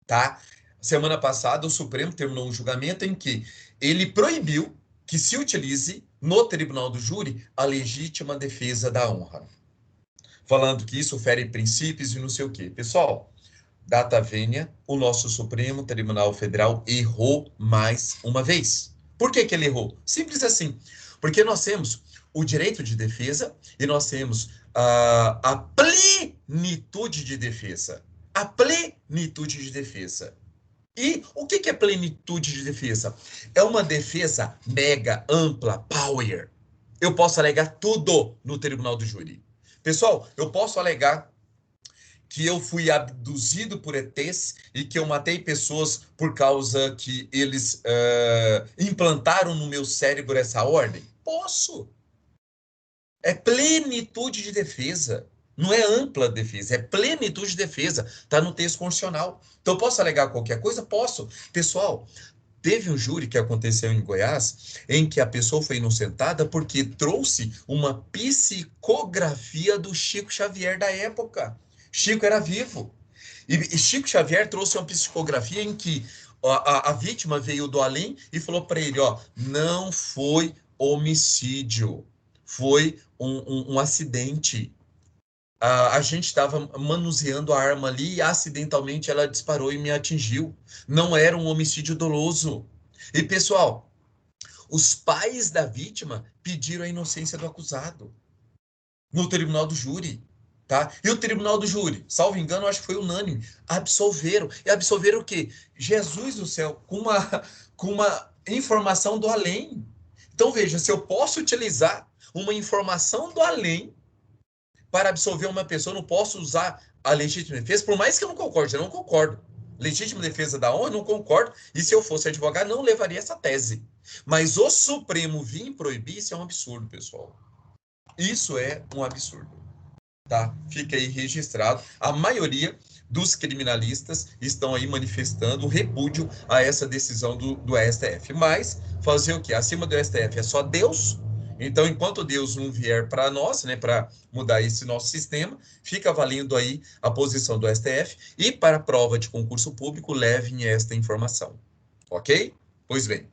Tá? Semana passada, o Supremo terminou um julgamento em que ele proibiu que se utilize no tribunal do júri a legítima defesa da honra, falando que isso fere princípios e não sei o quê. Pessoal, data vênia, o nosso Supremo Tribunal Federal errou mais uma vez. Por que que ele errou? Simples assim. Porque nós temos o direito de defesa e nós temos a plenitude de defesa. A plenitude de defesa. E o que que é plenitude de defesa? É uma defesa mega, ampla, power. Eu posso alegar tudo no tribunal do júri. Pessoal, eu posso alegar que eu fui abduzido por ETs e que eu matei pessoas por causa que eles implantaram no meu cérebro essa ordem? Posso. É plenitude de defesa. Não é ampla defesa, é plenitude de defesa. Está no texto constitucional. Então, posso alegar qualquer coisa? Posso. Pessoal, teve um júri que aconteceu em Goiás, em que a pessoa foi inocentada porque trouxe uma psicografia do Chico Xavier da época. Chico era vivo. E Chico Xavier trouxe uma psicografia em que a vítima veio do além e falou para ele, não foi homicídio, foi um acidente. A gente estava manuseando a arma ali e acidentalmente ela disparou e me atingiu. Não era um homicídio doloso. E, pessoal, os pais da vítima pediram a inocência do acusado no tribunal do júri. Tá? E o tribunal do júri, salvo engano, acho que foi unânime, absolveram. E absolveram o quê? Jesus do céu, com uma informação do além. Então, veja, se eu posso utilizar uma informação do além para absolver uma pessoa, eu não posso usar a legítima defesa, por mais que eu não concorde, eu não concordo. Legítima defesa da honra, eu não concordo, e se eu fosse advogado, não levaria essa tese. Mas o Supremo vir proibir, isso é um absurdo, pessoal. Isso é um absurdo. Tá? Fica aí registrado. A maioria dos criminalistas estão aí manifestando o repúdio a essa decisão do STF. Mas fazer o quê? Acima do STF é só Deus. Então, enquanto Deus não vier para nós, né, para mudar esse nosso sistema, fica valendo aí a posição do STF. E para a prova de concurso público, levem esta informação. Ok? Pois bem.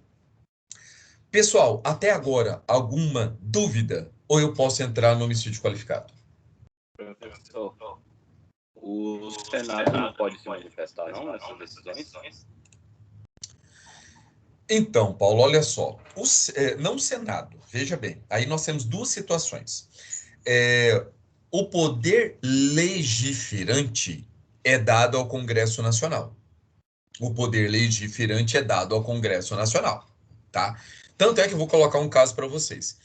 Pessoal, até agora, alguma dúvida? Ou eu posso entrar no homicídio qualificado? Professor, o Senado não pode se manifestar, não, nessas decisões? Então, Paulo, olha só, não o Senado, veja bem, aí nós temos duas situações. É, o poder legiferante é dado ao Congresso Nacional. O poder legiferante é dado ao Congresso Nacional, tá? Tanto é que eu vou colocar um caso para vocês.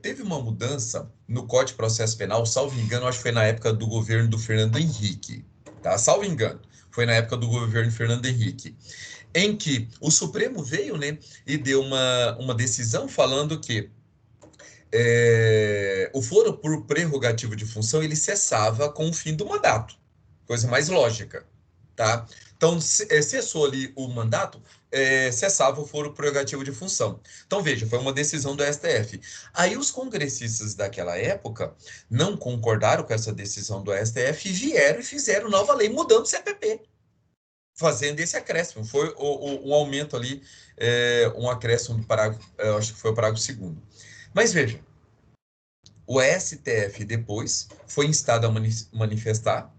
Teve uma mudança no Código de Processo Penal, salvo engano, acho que foi na época do governo do Fernando Henrique, tá? Salvo engano, foi na época do governo Fernando Henrique, em que o Supremo veio, né, e deu uma decisão falando que o foro por prerrogativo de função ele cessava com o fim do mandato, coisa mais lógica, tá? Então, cessou ali o mandato, cessava o foro prerrogativo de função. Então, veja, foi uma decisão do STF. Aí os congressistas daquela época não concordaram com essa decisão do STF e vieram e fizeram nova lei mudando o CPP, fazendo esse acréscimo. Foi um aumento ali, um acréscimo do parágrafo, acho que foi o parágrafo 2º. Mas veja, o STF depois foi instado a manifestar.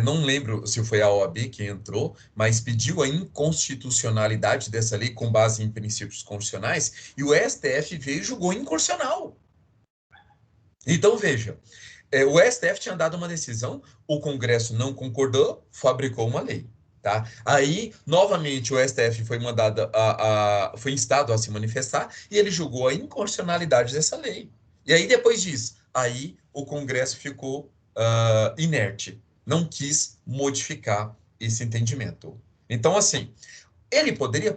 Não lembro se foi a OAB que entrou, mas pediu a inconstitucionalidade dessa lei com base em princípios constitucionais, e o STF veio e julgou inconstitucional. Então, veja, o STF tinha dado uma decisão, o Congresso não concordou, fabricou uma lei. Tá? Aí, novamente, o STF foi instado a se manifestar e ele julgou a inconstitucionalidade dessa lei. E aí, depois disso, aí o Congresso ficou inerte, não quis modificar esse entendimento. Então, assim, ele poderia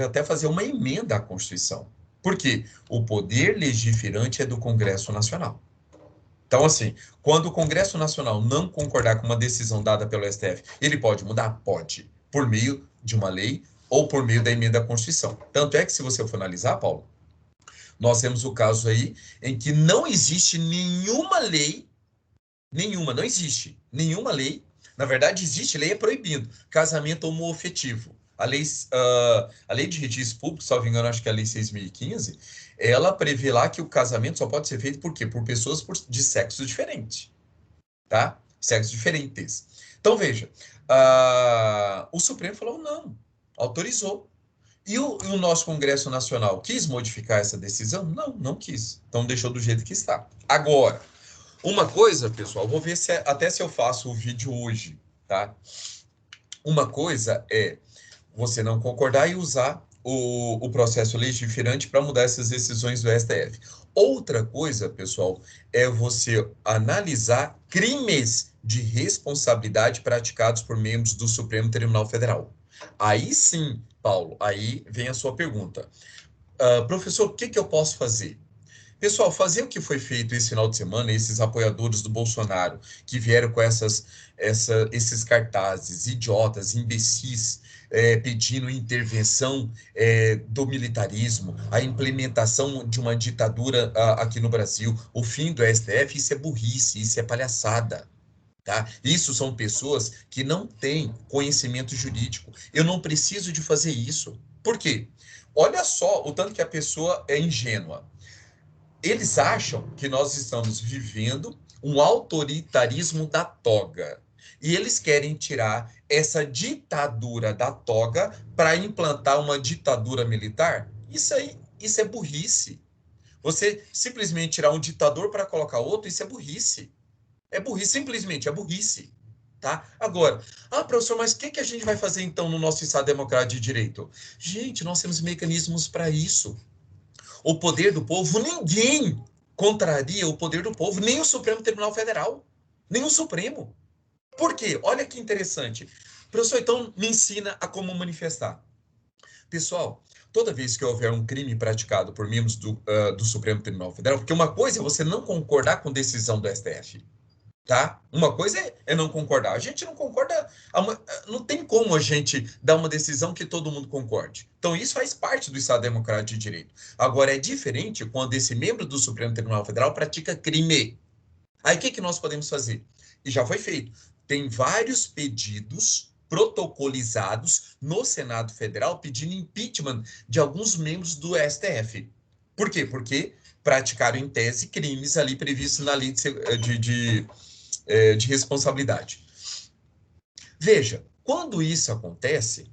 até fazer uma emenda à Constituição. Por quê? O poder legiferante é do Congresso Nacional. Então, assim, quando o Congresso Nacional não concordar com uma decisão dada pelo STF, ele pode mudar? Pode, por meio de uma lei ou por meio da emenda à Constituição. Tanto é que, se você for analisar, Paulo, nós temos o caso aí em que não existe nenhuma lei, não existe nenhuma lei, na verdade existe lei proibindo casamento homoafetivo. A lei de registro público, salvo engano, acho que é a lei 6.015, ela prevê lá que o casamento só pode ser feito por quê? Por pessoas de sexo diferente, tá? Sexos diferentes. Então, veja, o Supremo falou não, autorizou. E o nosso Congresso Nacional quis modificar essa decisão? Não, não quis. Então, deixou do jeito que está. Agora, uma coisa, pessoal, vou ver até se eu faço o vídeo hoje, tá? Uma coisa é você não concordar e usar o processo legiferante para mudar essas decisões do STF. Outra coisa, pessoal, é você analisar crimes de responsabilidade praticados por membros do Supremo Tribunal Federal. Aí sim, Paulo, aí vem a sua pergunta. Professor, o que eu posso fazer? Pessoal, fazer o que foi feito esse final de semana, esses apoiadores do Bolsonaro, que vieram com esses cartazes idiotas, imbecis, pedindo intervenção do militarismo, a implementação de uma ditadura aqui no Brasil, o fim do STF, isso é burrice, isso é palhaçada. Tá? Isso são pessoas que não têm conhecimento jurídico. Eu não preciso de fazer isso. Por quê? Olha só o tanto que a pessoa é ingênua. Eles acham que nós estamos vivendo um autoritarismo da toga. E eles querem tirar essa ditadura da toga para implantar uma ditadura militar? Isso é burrice. Você simplesmente tirar um ditador para colocar outro, isso é burrice. É burrice, simplesmente é burrice. Tá? Agora, professor, mas o que a gente vai fazer então no nosso Estado Democrático de Direito? Gente, nós temos mecanismos para isso. O poder do povo, ninguém contraria o poder do povo, nem o Supremo Tribunal Federal, nem o Supremo. Por quê? Olha que interessante. Professor, então me ensina a como manifestar. Pessoal, toda vez que houver um crime praticado por membros do Supremo Tribunal Federal, porque uma coisa é você não concordar com decisão do STF, tá? Uma coisa é não concordar. A gente não concorda, não tem como a gente dar uma decisão que todo mundo concorde. Então, isso faz parte do Estado Democrático de Direito. Agora, é diferente quando esse membro do Supremo Tribunal Federal pratica crime. Aí, o que nós podemos fazer? E já foi feito. Tem vários pedidos protocolizados no Senado Federal pedindo impeachment de alguns membros do STF. Por quê? Porque praticaram, em tese, crimes ali previstos na lei de responsabilidade. Veja, quando isso acontece,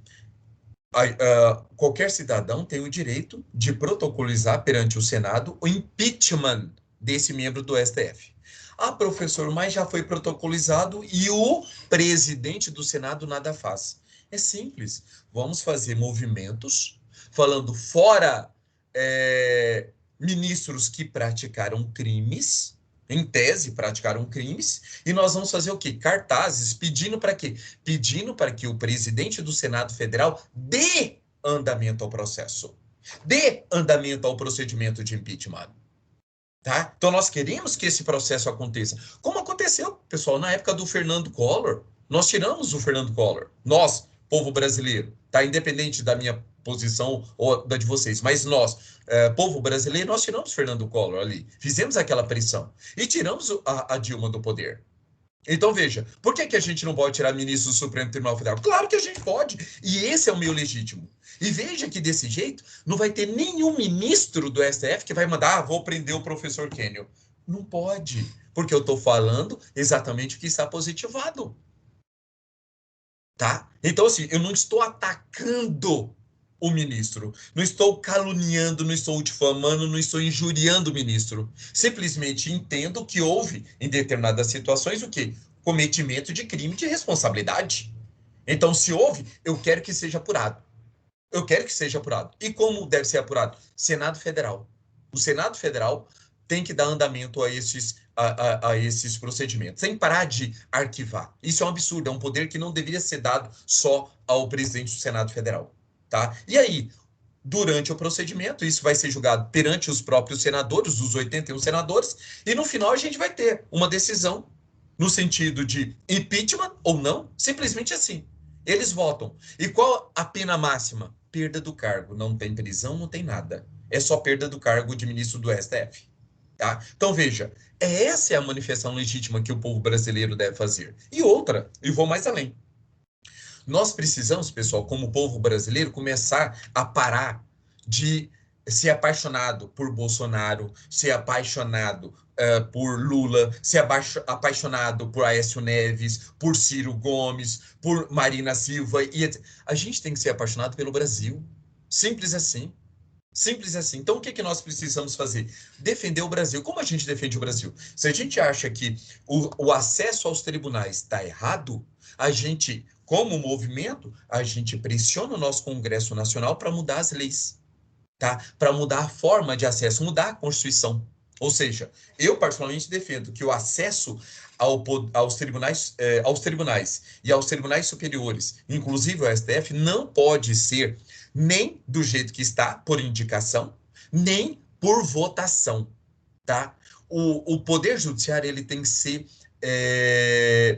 qualquer cidadão tem o direito de protocolizar perante o Senado o impeachment desse membro do STF. Ah, professor, mas já foi protocolizado e o presidente do Senado nada faz. É simples. Vamos fazer movimentos falando fora ministros que praticaram crimes, em tese praticaram crimes, e nós vamos fazer o quê? Cartazes pedindo para quê? Pedindo para que o presidente do Senado Federal dê andamento ao processo, dê andamento ao procedimento de impeachment. Tá? Então, nós queremos que esse processo aconteça. Como aconteceu, pessoal, na época do Fernando Collor. Nós tiramos o Fernando Collor. Nós, povo brasileiro, tá? Independente da minha posição ou da de vocês, mas nós, povo brasileiro, nós tiramos o Fernando Collor ali. Fizemos aquela pressão. E tiramos a Dilma do poder. Então, veja, por que a gente não pode tirar ministro do Supremo Tribunal Federal? Claro que a gente pode, e esse é o meu legítimo. E veja que desse jeito, não vai ter nenhum ministro do STF que vai mandar, vou prender o professor Kenyon. Não pode, porque eu estou falando exatamente o que está positivado. Tá? Então, assim, eu não estou atacando o ministro, não estou caluniando, não estou difamando, não estou injuriando o ministro. Simplesmente entendo que houve, em determinadas situações, o quê? Cometimento de crime de responsabilidade. Então, se houve, eu quero que seja apurado. Eu quero que seja apurado. E como deve ser apurado? Senado Federal. O Senado Federal tem que dar andamento a esses procedimentos, sem parar de arquivar. Isso é um absurdo, é um poder que não deveria ser dado só ao presidente do Senado Federal. Tá? E aí, durante o procedimento, isso vai ser julgado perante os próprios senadores, os 81 senadores, e no final a gente vai ter uma decisão no sentido de impeachment ou não, simplesmente assim. Eles votam. E qual a pena máxima? Perda do cargo. Não tem prisão, não tem nada. É só perda do cargo de ministro do STF. Tá? Então, veja, essa é a manifestação legítima que o povo brasileiro deve fazer. E outra, e vou mais além. Nós precisamos, pessoal, como povo brasileiro, começar a parar de ser apaixonado por Bolsonaro, ser apaixonado por Lula, ser apaixonado por Aécio Neves, por Ciro Gomes, por Marina Silva. A gente tem que ser apaixonado pelo Brasil. Simples assim. Simples assim. Então, o que nós precisamos fazer? Defender o Brasil. Como a gente defende o Brasil? Se a gente acha que o acesso aos tribunais está errado, a gente, como movimento, a gente pressiona o nosso Congresso Nacional para mudar as leis, tá? Para mudar a forma de acesso, mudar a Constituição. Ou seja, eu particularmente defendo que o acesso aos tribunais e aos tribunais superiores, inclusive o STF, não pode ser nem do jeito que está, por indicação, nem por votação, tá? O poder judiciário, ele tem que ser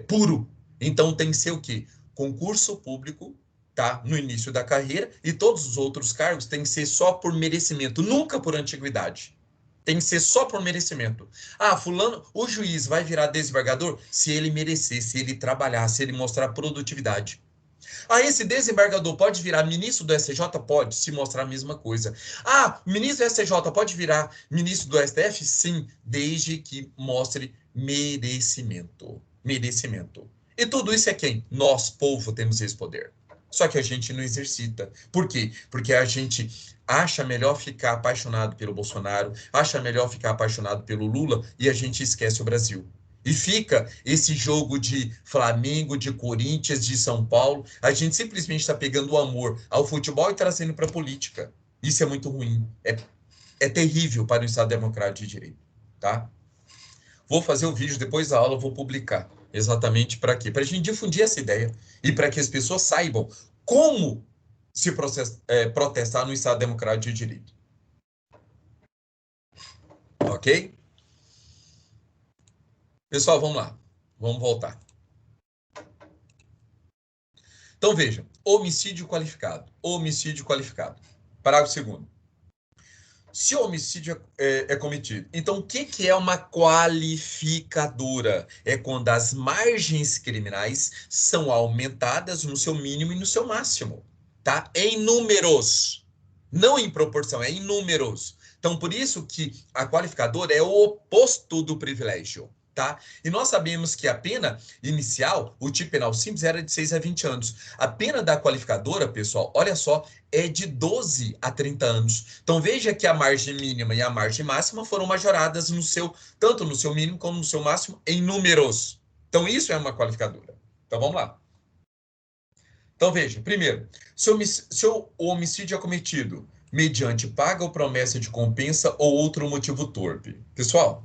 puro. Então, tem que ser o quê? Concurso público, tá? No início da carreira, e todos os outros cargos têm que ser só por merecimento, nunca por antiguidade. Tem que ser só por merecimento. Ah, fulano, o juiz vai virar desembargador se ele merecer, se ele trabalhar, se ele mostrar produtividade. Ah, esse desembargador pode virar ministro do STJ? Pode, se mostrar a mesma coisa. Ah, ministro do STJ pode virar ministro do STF? Sim, desde que mostre merecimento. Merecimento. E tudo isso é quem? Nós, povo, temos esse poder. Só que a gente não exercita. Por quê? Porque a gente acha melhor ficar apaixonado pelo Bolsonaro, acha melhor ficar apaixonado pelo Lula e a gente esquece o Brasil. E fica esse jogo de Flamengo, de Corinthians, de São Paulo. A gente simplesmente está pegando o amor ao futebol e trazendo para a política. Isso é muito ruim. É terrível para o Estado Democrático de Direito. Tá? Vou fazer o vídeo depois da aula, vou publicar. Exatamente para quê? Para a gente difundir essa ideia e para que as pessoas saibam como se protestar no Estado Democrático de Direito. Ok? Pessoal, vamos lá. Vamos voltar. Então, vejam. Homicídio qualificado. Homicídio qualificado. Parágrafo 2º. Se o homicídio é cometido, então o que é uma qualificadora? É quando as margens criminais são aumentadas no seu mínimo e no seu máximo, tá? Em números, não em proporção, é em números. Então, por isso que a qualificadora é o oposto do privilégio. Tá? E nós sabemos que a pena inicial, o tipo penal simples, era de 6 a 20 anos. A pena da qualificadora, pessoal, olha só, é de 12 a 30 anos. Então veja que a margem mínima e a margem máxima foram majoradas no seu, tanto no seu mínimo como no seu máximo, em números. Então isso é uma qualificadora. Então vamos lá. Então veja, primeiro, se o homicídio é cometido mediante paga ou promessa de compensa ou outro motivo torpe. Pessoal,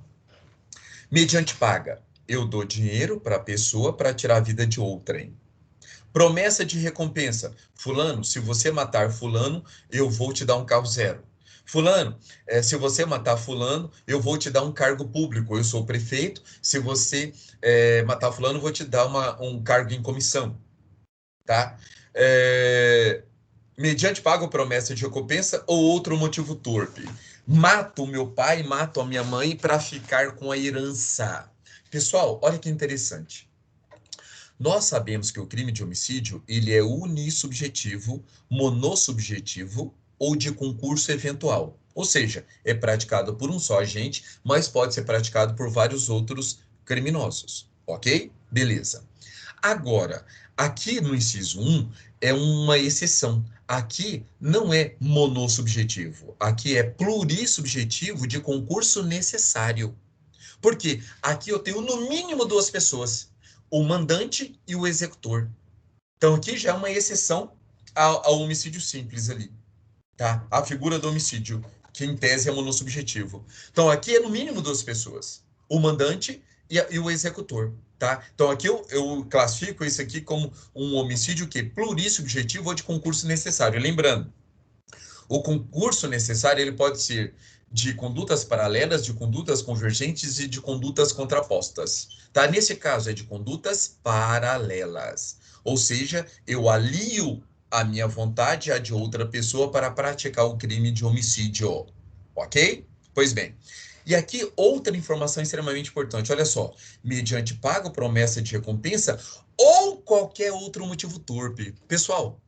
mediante paga, eu dou dinheiro para a pessoa para tirar a vida de outrem. Promessa de recompensa. Fulano, se você matar fulano, eu vou te dar um carro zero. Fulano, se você matar fulano, eu vou te dar um cargo público. Eu sou prefeito. Se você matar fulano, eu vou te dar um cargo em comissão. Tá? Mediante pago, promessa de recompensa ou outro motivo torpe. Mato o meu pai, mato a minha mãe para ficar com a herança. Pessoal, olha que interessante. Nós sabemos que o crime de homicídio, ele é unissubjetivo, monossubjetivo ou de concurso eventual. Ou seja, é praticado por um só agente, mas pode ser praticado por vários outros criminosos. Ok? Beleza. Agora, aqui no inciso 1 é uma exceção. Aqui não é monossubjetivo, aqui é plurissubjetivo de concurso necessário. Porque aqui eu tenho no mínimo duas pessoas, o mandante e o executor. Então aqui já é uma exceção ao homicídio simples ali, tá? A figura do homicídio, que em tese é monossubjetivo. Então aqui é no mínimo duas pessoas, o mandante e o executor, tá? Então aqui eu classifico isso aqui como um homicídio que é plurissubjetivo ou de concurso necessário. Lembrando, o concurso necessário ele pode ser de condutas paralelas, de condutas convergentes e de condutas contrapostas. Tá? Nesse caso, é de condutas paralelas. Ou seja, eu alio a minha vontade à de outra pessoa para praticar o crime de homicídio. Ok? Pois bem. E aqui, outra informação extremamente importante. Olha só. Mediante pago, promessa de recompensa ou qualquer outro motivo torpe. Pessoal,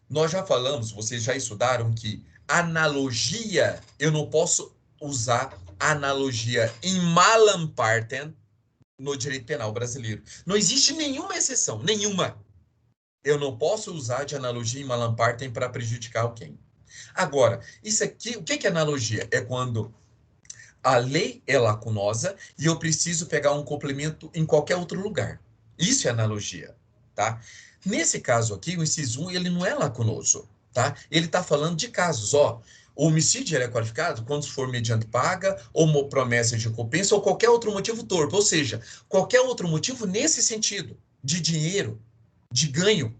nós já falamos, vocês já estudaram que analogia, eu não posso usar analogia em malam partem no direito penal brasileiro. Não existe nenhuma exceção, nenhuma. Eu não posso usar de analogia em malam partem para prejudicar alguém. Agora, isso aqui, o que é analogia? É quando a lei é lacunosa e eu preciso pegar um complemento em qualquer outro lugar. Isso é analogia, tá? Nesse caso aqui, o inciso 1, ele não é lacunoso, tá? Ele está falando de casos, ó. O homicídio é qualificado quando for mediante paga, ou promessa de recompensa, ou qualquer outro motivo torpe. Ou seja, qualquer outro motivo nesse sentido, de dinheiro, de ganho,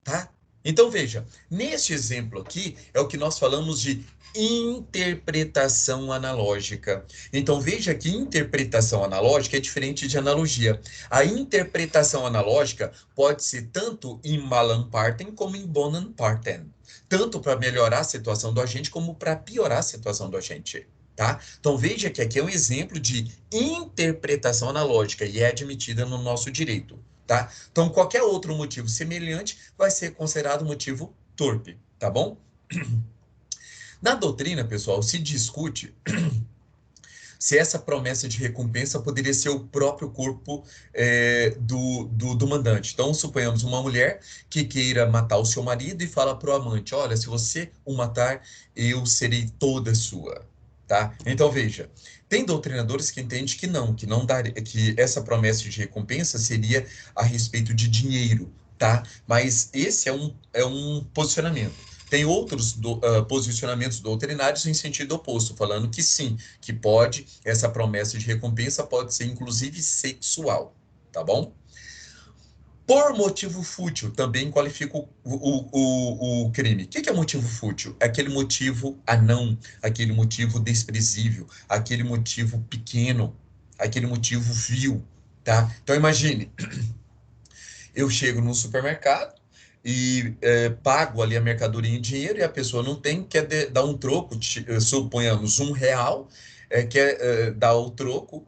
tá? Então, veja, neste exemplo aqui é o que nós falamos de interpretação analógica. Então, veja que interpretação analógica é diferente de analogia. A interpretação analógica pode ser tanto em malam partem como em bonum partem. Tanto para melhorar a situação do agente como para piorar a situação do agente. Tá? Então, veja que aqui é um exemplo de interpretação analógica e é admitida no nosso direito. Tá? Então, qualquer outro motivo semelhante vai ser considerado motivo torpe, tá bom? Na doutrina, pessoal, se discute se essa promessa de recompensa poderia ser o próprio corpo do mandante. Então, suponhamos uma mulher que queira matar o seu marido e fala para o amante, olha, se você o matar, eu serei toda sua. Tá? Então, veja, tem doutrinadores que entendem que não daria, que essa promessa de recompensa seria a respeito de dinheiro, tá? Mas esse é um posicionamento. Tem outros posicionamentos doutrinários em sentido oposto, falando que sim, que pode, essa promessa de recompensa pode ser inclusive sexual, tá bom? Por motivo fútil, também qualifica o crime. O que é motivo fútil? É aquele motivo anão, aquele motivo desprezível, aquele motivo pequeno, aquele motivo vil, tá? Então, imagine, eu chego no supermercado e pago ali a mercadoria em dinheiro e a pessoa não tem, quer dar um troco, suponhamos R$ 1, quer dar o troco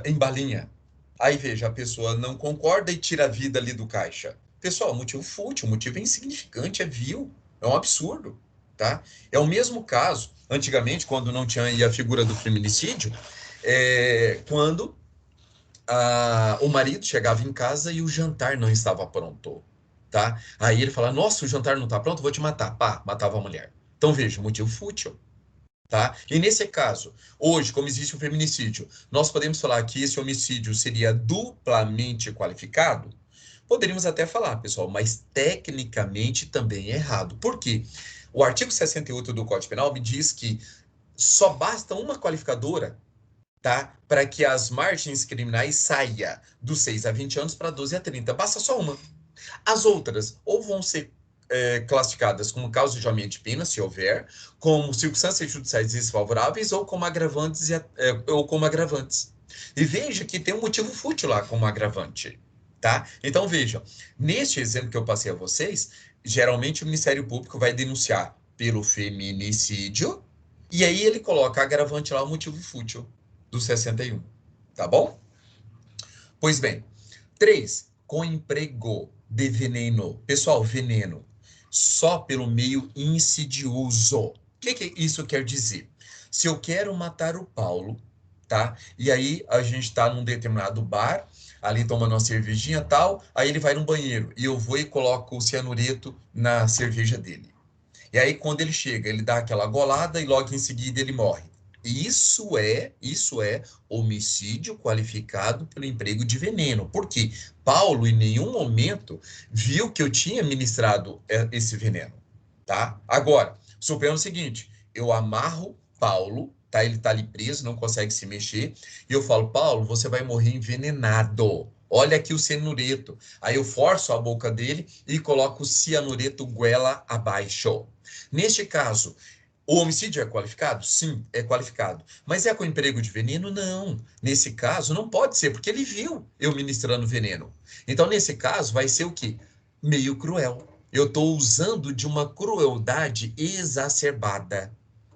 em balinha. Aí veja, a pessoa não concorda e tira a vida ali do caixa. Pessoal, motivo fútil, motivo é insignificante, é vil, é um absurdo, tá? É o mesmo caso, antigamente, quando não tinha aí a figura do feminicídio, quando o marido chegava em casa e o jantar não estava pronto, tá? Aí ele fala, nossa, o jantar não está pronto, vou te matar. Pá, matava a mulher. Então veja, motivo fútil, tá? E nesse caso, hoje, como existe o feminicídio, nós podemos falar que esse homicídio seria duplamente qualificado? Poderíamos até falar, pessoal, mas tecnicamente também é errado. Por quê? O artigo 68 do Código Penal me diz que só basta uma qualificadora, tá? Para que as margens criminais saia dos 6 a 20 anos para 12 a 30. Basta só uma. As outras ou vão ser classificadas como causa de aumento de pena, se houver, como circunstâncias judiciais desfavoráveis ou como agravantes. Ou como agravantes. E veja que tem um motivo fútil lá como agravante. Tá? Então, vejam, neste exemplo que eu passei a vocês, geralmente o Ministério Público vai denunciar pelo feminicídio, e aí ele coloca agravante lá, o motivo fútil do 61. Tá bom? Pois bem, 3. Com emprego de veneno. Pessoal, veneno. Só pelo meio insidioso. O que isso quer dizer? Se eu quero matar o Paulo, tá? E aí a gente está num determinado bar, ali tomando uma cervejinha e tal, aí ele vai no banheiro e eu vou e coloco o cianureto na cerveja dele. E aí, quando ele chega, ele dá aquela golada e logo em seguida ele morre. Isso é homicídio qualificado pelo emprego de veneno. Porque Paulo, em nenhum momento, viu que eu tinha ministrado esse veneno. Tá? Agora, suponha o seguinte: eu amarro Paulo, tá? Ele tá ali preso, não consegue se mexer, e eu falo, Paulo, você vai morrer envenenado. Olha aqui o cianureto. Aí eu forço a boca dele e coloco o cianureto goela abaixo. Neste caso, o homicídio é qualificado? Sim, é qualificado. Mas é com emprego de veneno? Não. Nesse caso, não pode ser, porque ele viu eu ministrando veneno. Então, nesse caso, vai ser o quê? Meio cruel. Eu estou usando de uma crueldade exacerbada.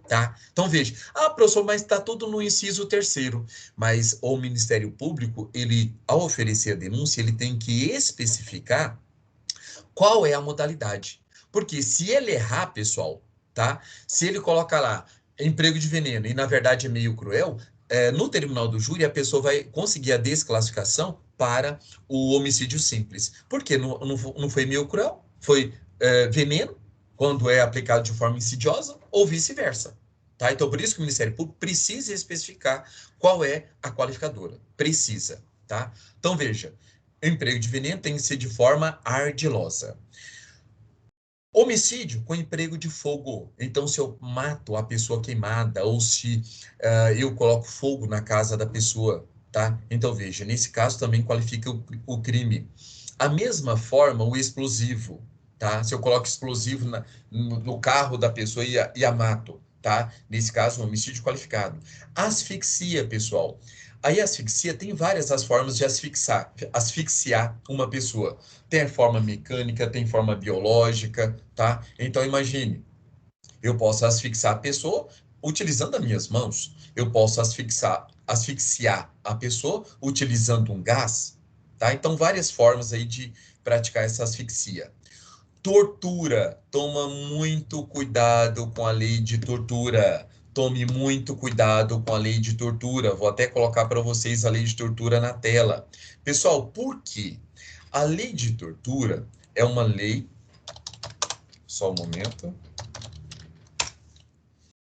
Tá? Então, veja. Professor, mas está tudo no inciso terceiro. Mas o Ministério Público, ele, ao oferecer a denúncia, ele tem que especificar qual é a modalidade. Porque se ele errar, pessoal, tá? Se ele coloca lá emprego de veneno e na verdade é meio cruel, no terminal do júri a pessoa vai conseguir a desclassificação para o homicídio simples. Porque não foi meio cruel, foi veneno, quando é aplicado de forma insidiosa, ou vice-versa. Tá? Então, por isso que o Ministério Público precisa especificar qual é a qualificadora. Precisa. Tá? Então, veja, o emprego de veneno tem que ser de forma ardilosa. Homicídio com emprego de fogo. Então, se eu mato a pessoa queimada ou se eu coloco fogo na casa da pessoa, tá? Então, veja, nesse caso também qualifica o crime. A mesma forma, o explosivo, tá? Se eu coloco explosivo no carro da pessoa e a mato, tá? Nesse caso, um homicídio qualificado. Asfixia, pessoal. Aí, a asfixia tem várias as formas de asfixiar uma pessoa. Tem a forma mecânica, tem forma biológica, tá? Então, imagine, eu posso asfixiar a pessoa utilizando as minhas mãos. Eu posso asfixiar a pessoa utilizando um gás, tá? Então, várias formas aí de praticar essa asfixia. Tortura. Toma muito cuidado com a lei de tortura. Tome muito cuidado com a lei de tortura. Vou até colocar para vocês a lei de tortura na tela. Pessoal, por quê? A lei de tortura é uma lei. Só um momento.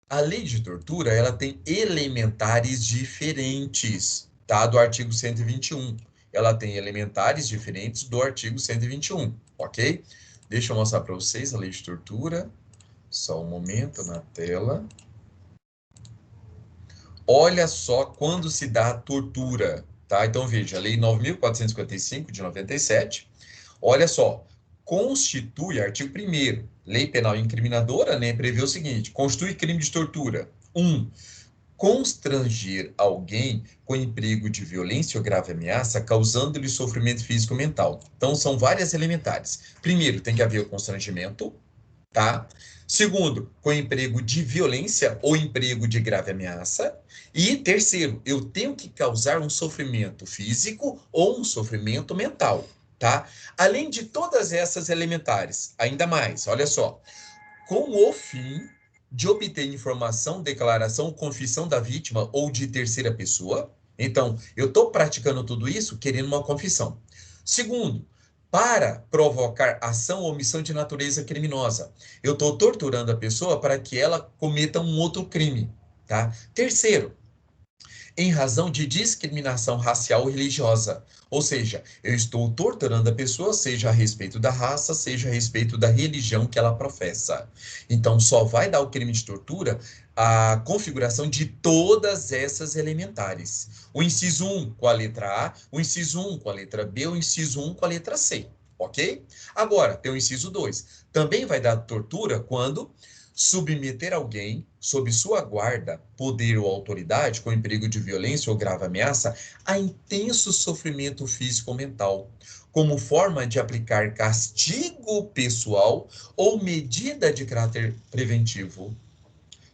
A lei de tortura, ela tem elementares diferentes, tá? Do artigo 121. Ela tem elementares diferentes do artigo 121, ok? Deixa eu mostrar para vocês a lei de tortura. Só um momento na tela. Olha só quando se dá a tortura, tá? Então, veja, a lei 9.455 de 97. Olha só, constitui, artigo 1º, lei penal incriminadora, né, prevê o seguinte: constitui crime de tortura. 1. Constranger alguém com emprego de violência ou grave ameaça, causando-lhe sofrimento físico ou mental. Então, são várias elementares. Primeiro, tem que haver o constrangimento, tá? Segundo, com emprego de violência ou emprego de grave ameaça. E terceiro, eu tenho que causar um sofrimento físico ou um sofrimento mental, tá? Além de todas essas elementares, ainda mais, olha só, com o fim de obter informação, declaração, confissão da vítima ou de terceira pessoa, Então, eu estou praticando tudo isso querendo uma confissão. Segundo, para provocar ação ou omissão de natureza criminosa. Eu estou torturando a pessoa para que ela cometa um outro crime, tá? Terceiro, em razão de discriminação racial ou religiosa. Ou seja, eu estou torturando a pessoa, seja a respeito da raça, seja a respeito da religião que ela professa. Então, só vai dar o crime de tortura a configuração de todas essas elementares. O inciso 1 com a letra A, o inciso 1 com a letra B, o inciso 1 com a letra C. Ok? Agora, tem o inciso 2. Também vai dar tortura quando submeter alguém sob sua guarda, poder ou autoridade, com emprego de violência ou grave ameaça, a intenso sofrimento físico ou mental, como forma de aplicar castigo pessoal ou medida de caráter preventivo.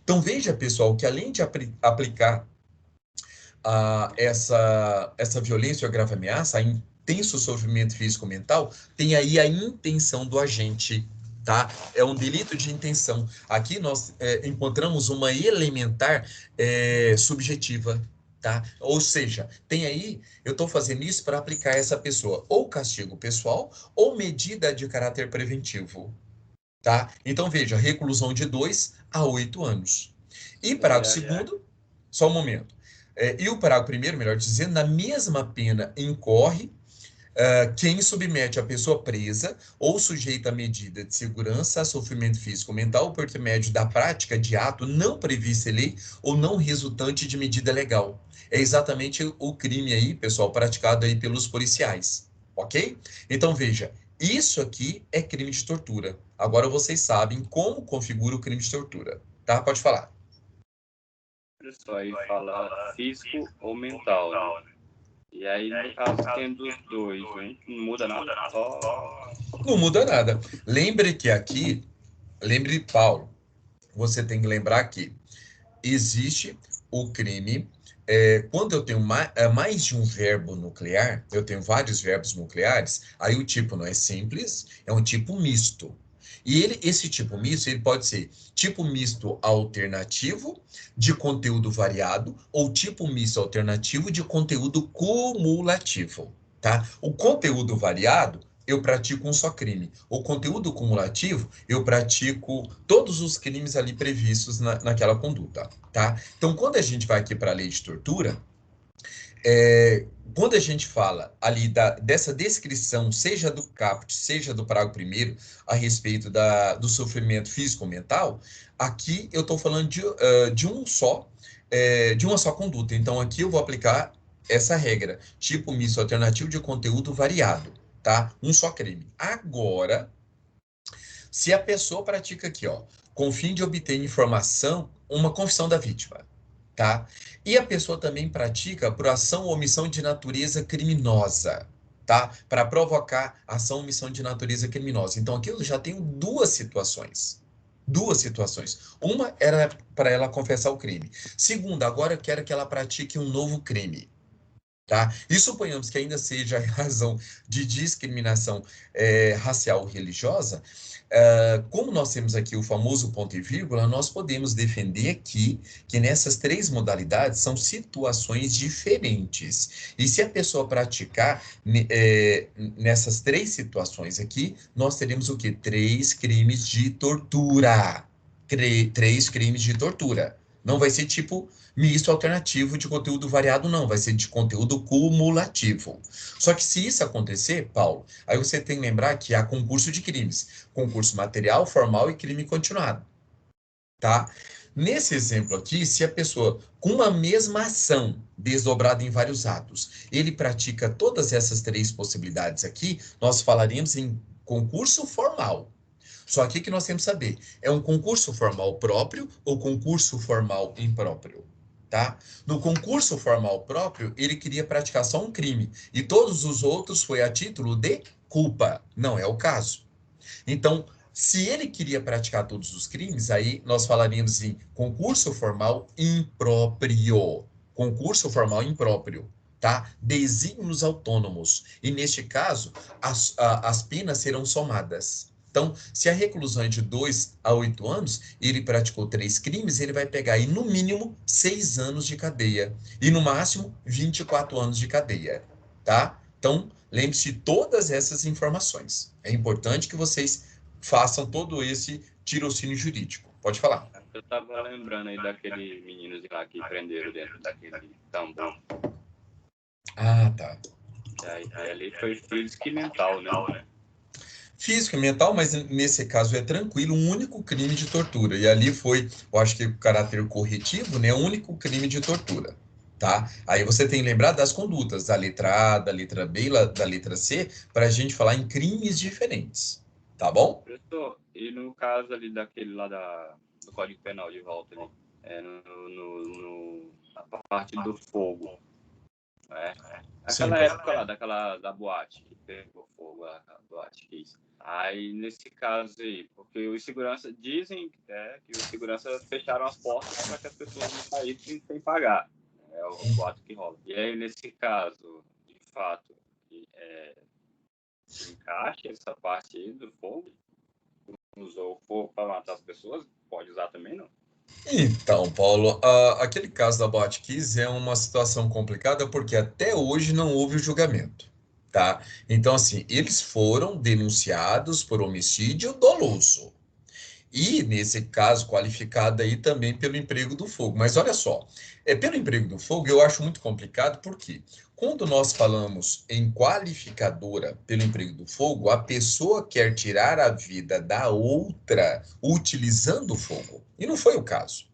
Então veja, pessoal, que além de aplicar essa violência ou grave ameaça, a intenso sofrimento físico ou mental, tem aí a intenção do agente, tá? É um delito de intenção. Aqui nós encontramos uma elementar subjetiva, tá? Ou seja, tem aí, eu estou fazendo isso para aplicar essa pessoa ou castigo pessoal ou medida de caráter preventivo, tá? Então veja, reclusão de 2 a 8 anos. E parágrafo segundo, só um momento. E o parágrafo primeiro, melhor dizendo, na mesma pena incorre quem submete a pessoa presa ou sujeita a medida de segurança a sofrimento físico ou mental por intermédio da prática de ato não previsto em lei ou não resultante de medida legal. É exatamente o crime aí, pessoal, praticado aí pelos policiais, ok? Então, veja, isso aqui é crime de tortura. Agora vocês sabem como configura o crime de tortura, tá? Pode falar. Pessoal, aí fala físico ou mental, né? E aí, no caso, tem dos dois, né? Não muda nada, só... Não muda nada. Lembre que aqui, lembre, Paulo, você tem que lembrar que existe o crime. Quando eu tenho mais de um verbo nuclear, eu tenho vários verbos nucleares, aí o tipo não é simples, é um tipo misto. E esse tipo misto, ele pode ser tipo misto alternativo de conteúdo variado ou tipo misto alternativo de conteúdo cumulativo, tá? O conteúdo variado eu pratico um só crime. O conteúdo cumulativo, eu pratico todos os crimes ali previstos naquela conduta, tá? Então, quando a gente vai aqui para a lei de tortura, quando a gente fala ali dessa descrição, seja do caput, seja do parágrafo primeiro, a respeito do sofrimento físico-mental, aqui eu estou falando de uma só conduta. Então, aqui eu vou aplicar essa regra, tipo misto alternativo de conteúdo variado, tá? Um só crime. Agora, se a pessoa pratica aqui, ó, com o fim de obter informação, uma confissão da vítima, tá? E a pessoa também pratica por ação ou omissão de natureza criminosa, tá? Para provocar ação ou omissão de natureza criminosa. Então aqui eu já tenho duas situações. Duas situações. Uma era para ela confessar o crime. Segunda, agora eu quero que ela pratique um novo crime. Tá? E suponhamos que ainda seja em razão de discriminação racial ou religiosa, como nós temos aqui o famoso ponto e vírgula, nós podemos defender aqui que nessas três modalidades são situações diferentes. E se a pessoa praticar nessas três situações aqui, nós teremos o quê? Três crimes de tortura. Três crimes de tortura. Não vai ser tipo misto alternativo de conteúdo variado, não, vai ser de conteúdo cumulativo. Só que se isso acontecer, Paulo, aí você tem que lembrar que há concurso de crimes, concurso material, formal e crime continuado, tá? Nesse exemplo aqui, se a pessoa, com uma mesma ação, desdobrada em vários atos, ele pratica todas essas três possibilidades aqui, nós falaremos em concurso formal. Só que o que nós temos que saber, é um concurso formal próprio ou concurso formal impróprio? Tá? No concurso formal próprio, ele queria praticar só um crime, e todos os outros foi a título de culpa. Não é o caso. Então, se ele queria praticar todos os crimes, aí nós falaríamos em concurso formal impróprio. Concurso formal impróprio, tá? Desígnios autônomos. E neste caso, as penas serão somadas. Então, se a reclusão é de 2 a 8 anos, ele praticou 3 crimes, ele vai pegar aí no mínimo 6 anos de cadeia e no máximo 24 anos de cadeia, tá? Então, lembre-se de todas essas informações. É importante que vocês façam todo esse tirocínio jurídico. Pode falar. Eu tava lembrando aí daquele menino lá que prenderam dentro daquele tambor. Ah, tá. E aí ali foi físico e mental, né? Físico e mental, mas nesse caso é tranquilo, um único crime de tortura. E ali foi, eu acho que o caráter corretivo, né? O único crime de tortura, tá? Aí você tem que lembrar das condutas, da letra A, da letra B e da letra C, para a gente falar em crimes diferentes, tá bom? Professor, e no caso ali daquele lá do Código Penal de volta ali, a parte do fogo, né? Sim, Naquela pode. época lá, da boate, que pegou fogo, a boate que isso. Aí, nesse caso aí, porque os seguranças dizem que os seguranças fecharam as portas para que as pessoas não saíssem sem pagar. É o boato que rola. E aí, nesse caso, de fato, encaixa essa parte aí do fogo? Usou o fogo para matar as pessoas? Pode usar também, não? Então, Paulo, aquele caso da Boate Kiss é uma situação complicada porque até hoje não houve o julgamento, tá? Então, assim, eles foram denunciados por homicídio doloso. E, nesse caso, qualificado aí também pelo emprego do fogo. Mas olha só, pelo emprego do fogo eu acho muito complicado, porque quando nós falamos em qualificadora pelo emprego do fogo, a pessoa quer tirar a vida da outra utilizando o fogo. E não foi o caso.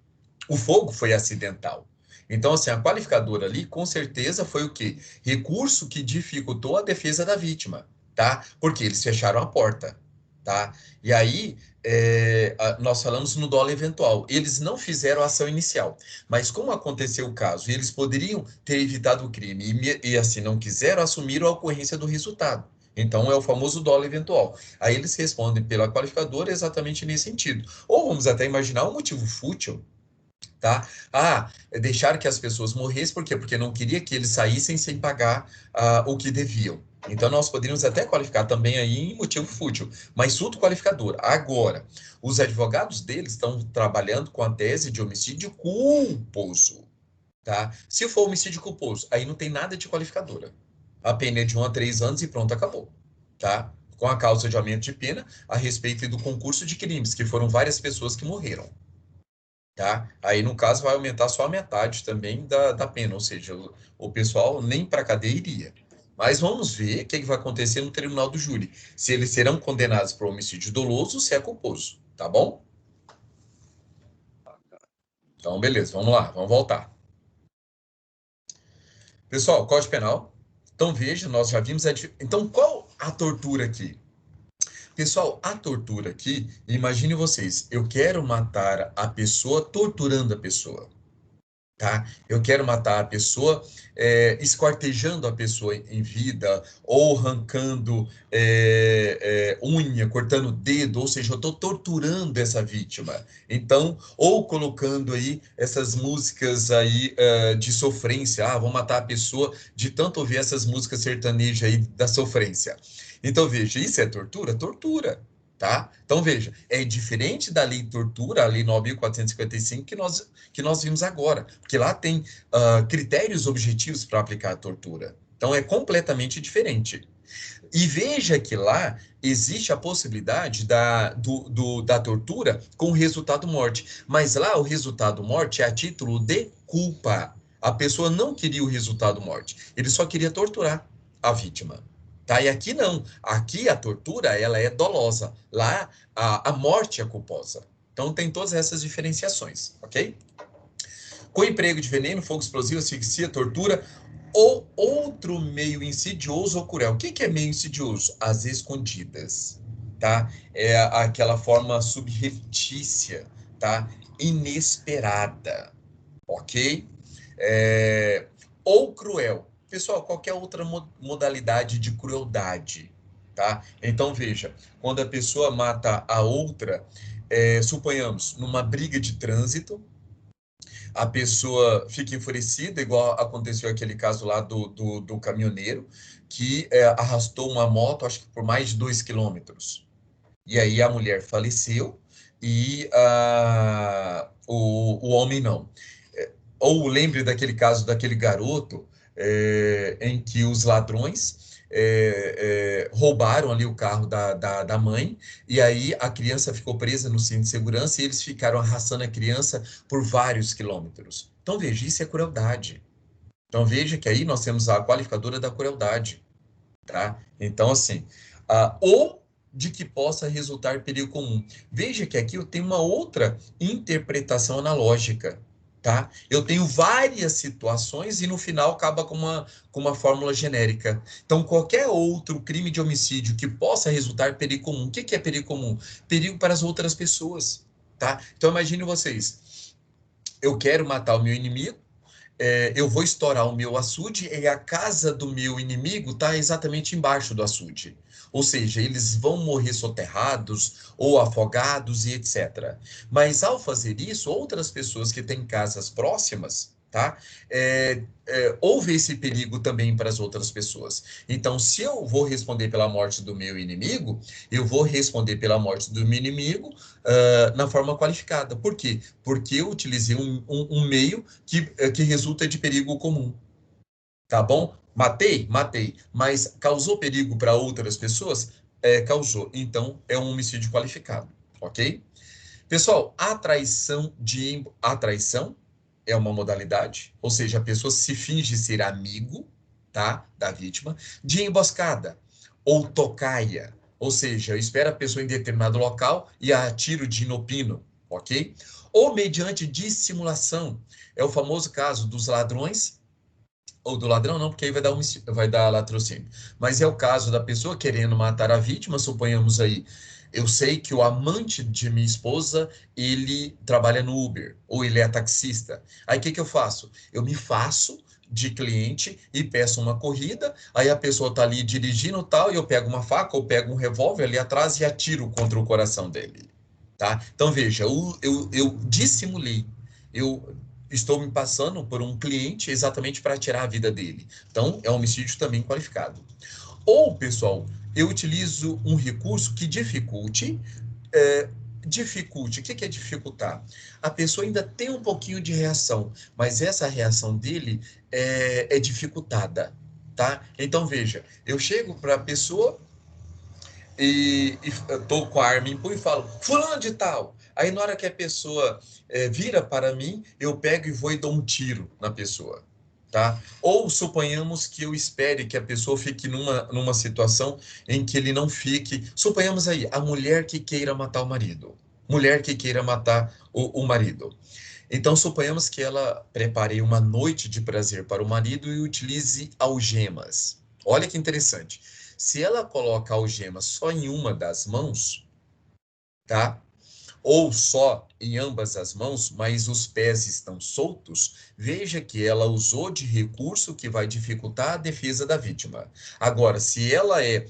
O fogo foi acidental. Então, assim, a qualificadora ali, com certeza, foi o quê? Recurso que dificultou a defesa da vítima, tá? Porque eles fecharam a porta, tá? E aí, nós falamos no dolo eventual. Eles não fizeram a ação inicial, mas como aconteceu o caso, e eles poderiam ter evitado o crime e assim, não quiseram assumir a ocorrência do resultado. Então, é o famoso dolo eventual. Aí eles respondem pela qualificadora exatamente nesse sentido. Ou vamos até imaginar um motivo fútil, tá? Deixar que as pessoas morressem, por quê? Porque não queria que eles saíssem sem pagar o que deviam. Então, nós poderíamos até qualificar também aí em motivo fútil, mas surto qualificador. Agora, os advogados deles estão trabalhando com a tese de homicídio culposo, tá? Se for homicídio culposo, aí não tem nada de qualificadora. A pena é de 1 a 3 anos e pronto, acabou, tá? Com a causa de aumento de pena a respeito do concurso de crimes, que foram várias pessoas que morreram. Tá? Aí, no caso, vai aumentar só a metade também da pena, ou seja, o pessoal nem para a cadeia iria. Mas vamos ver o que vai acontecer no tribunal do júri. Se eles serão condenados por homicídio doloso ou se é culposo, tá bom? Então, beleza, vamos lá, vamos voltar. Pessoal, Código Penal. Então, veja, nós já vimos Então, qual a tortura aqui? Pessoal, a tortura aqui, imagine vocês, eu quero matar a pessoa torturando a pessoa. Tá? Eu quero matar a pessoa, esquartejando a pessoa em vida, ou arrancando unha, cortando dedo, ou seja, eu estou torturando essa vítima. Então, ou colocando aí essas músicas aí de sofrência, vou matar a pessoa de tanto ouvir essas músicas sertanejas aí da sofrência. Então, veja, isso é tortura? Tortura. Tá? Então, veja, é diferente da lei de tortura, a lei 9.455, que nós vimos agora, porque lá tem critérios objetivos para aplicar a tortura. Então, é completamente diferente. E veja que lá existe a possibilidade da tortura com resultado morte, mas lá o resultado morte é a título de culpa. A pessoa não queria o resultado morte, ele só queria torturar a vítima. Tá? E aqui não. Aqui a tortura ela é dolosa. Lá a morte é culposa. Então tem todas essas diferenciações, ok? Com emprego de veneno, fogo explosivo, asfixia, tortura ou outro meio insidioso ou cruel. O que é meio insidioso? As escondidas, tá? É aquela forma subreptícia, tá? Inesperada, ok? Ou cruel. Pessoal, qualquer outra modalidade de crueldade, tá? Então, veja, quando a pessoa mata a outra, suponhamos, numa briga de trânsito, a pessoa fica enfurecida, igual aconteceu aquele caso lá do caminhoneiro, que arrastou uma moto, acho que por mais de 2 quilômetros. E aí a mulher faleceu e o homem não. Ou lembre daquele caso daquele garoto em que os ladrões roubaram ali o carro da mãe, e aí a criança ficou presa no cinto de segurança e eles ficaram arrastando a criança por vários quilômetros. Então veja, isso é crueldade. Então veja que aí nós temos a qualificadora da crueldade, tá? Então assim, ou de que possa resultar perigo comum. Veja que aqui eu tenho uma outra interpretação analógica, tá? Eu tenho várias situações e no final acaba com uma fórmula genérica. Então, qualquer outro crime de homicídio que possa resultar perigo comum. O que que é perigo comum? Perigo para as outras pessoas, tá? Então, imagine vocês. Eu quero matar o meu inimigo, eu vou estourar o meu açude e a casa do meu inimigo está exatamente embaixo do açude. Ou seja, eles vão morrer soterrados ou afogados e etc. Mas ao fazer isso, outras pessoas que têm casas próximas, tá? Houve esse perigo também para as outras pessoas. Então, se eu vou responder pela morte do meu inimigo, eu vou responder pela morte do meu inimigo na forma qualificada. Por quê? Porque eu utilizei um meio que resulta de perigo comum, tá bom? Matei? Matei. Mas causou perigo para outras pessoas? Causou. Então, é um homicídio qualificado, ok? Pessoal, a traição é uma modalidade, ou seja, a pessoa se finge ser amigo, tá, da vítima, de emboscada ou tocaia, ou seja, eu espero a pessoa em determinado local e a atiro de inopino, ok? Ou mediante dissimulação, é o famoso caso dos ladrões, ou do ladrão não, porque aí vai dar latrocínio. Mas é o caso da pessoa querendo matar a vítima, suponhamos aí, eu sei que o amante de minha esposa, ele trabalha no Uber, ou ele é taxista. Aí o que que eu faço? Eu me faço de cliente e peço uma corrida, aí a pessoa tá ali dirigindo tal, e eu pego uma faca ou pego um revólver ali atrás e atiro contra o coração dele, tá? Então veja, eu dissimulei, eu estou me passando por um cliente exatamente para tirar a vida dele. Então, é um homicídio também qualificado. Ou, pessoal, eu utilizo um recurso que dificulte. É, dificulte. O que é dificultar? A pessoa ainda tem um pouquinho de reação, mas essa reação dele é dificultada, tá? Então, veja, eu chego para a pessoa e tô com a arma em punho e falo, fulano de tal. Aí na hora que a pessoa vira para mim, eu pego e vou e dou um tiro na pessoa, tá? Ou suponhamos que eu espere que a pessoa fique numa situação em que ele não fique. Suponhamos aí, a mulher que queira matar o marido. Mulher que queira matar o marido. Então, suponhamos que ela prepare uma noite de prazer para o marido e utilize algemas. Olha que interessante. Se ela coloca algemas só em uma das mãos, tá? Ou só em ambas as mãos, mas os pés estão soltos, veja que ela usou de recurso que vai dificultar a defesa da vítima. Agora, se ela é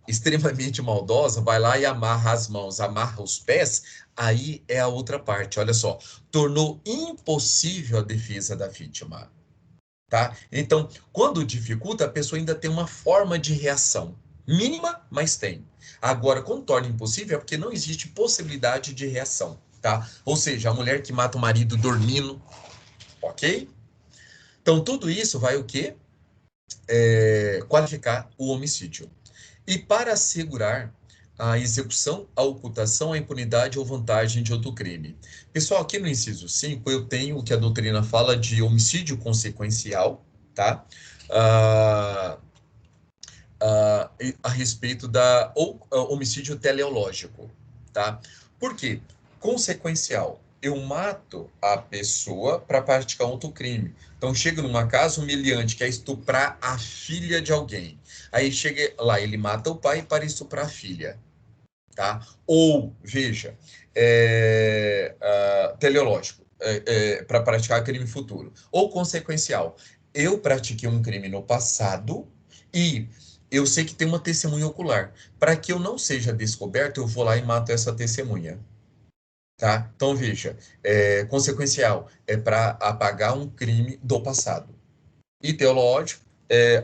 extremamente maldosa, vai lá e amarra as mãos, amarra os pés, aí é a outra parte. Olha só, tornou impossível a defesa da vítima, tá? Então, quando dificulta, a pessoa ainda tem uma forma de reação mínima, mas tem. Agora, quando torna impossível, é porque não existe possibilidade de reação, tá? Ou seja, a mulher que mata o marido dormindo, ok? Então, tudo isso vai o quê? Qualificar o homicídio. E para assegurar a execução, a ocultação, a impunidade ou vantagem de outro crime. Pessoal, aqui no inciso 5, eu tenho o que a doutrina fala de homicídio consequencial, tá? Ah, a respeito ou homicídio teleológico, tá? Por quê? Consequencial. Eu mato a pessoa para praticar outro crime. Então, chega numa casa, o humilhante quer estuprar a filha de alguém. Aí chega lá, ele mata o pai para estuprar a filha, tá? Ou, veja, teleológico, para praticar crime futuro. Ou consequencial. Eu pratiquei um crime no passado e eu sei que tem uma testemunha ocular. Para que eu não seja descoberto, eu vou lá e mato essa testemunha. Tá? Então, veja, consequencial é para apagar um crime do passado. E teológico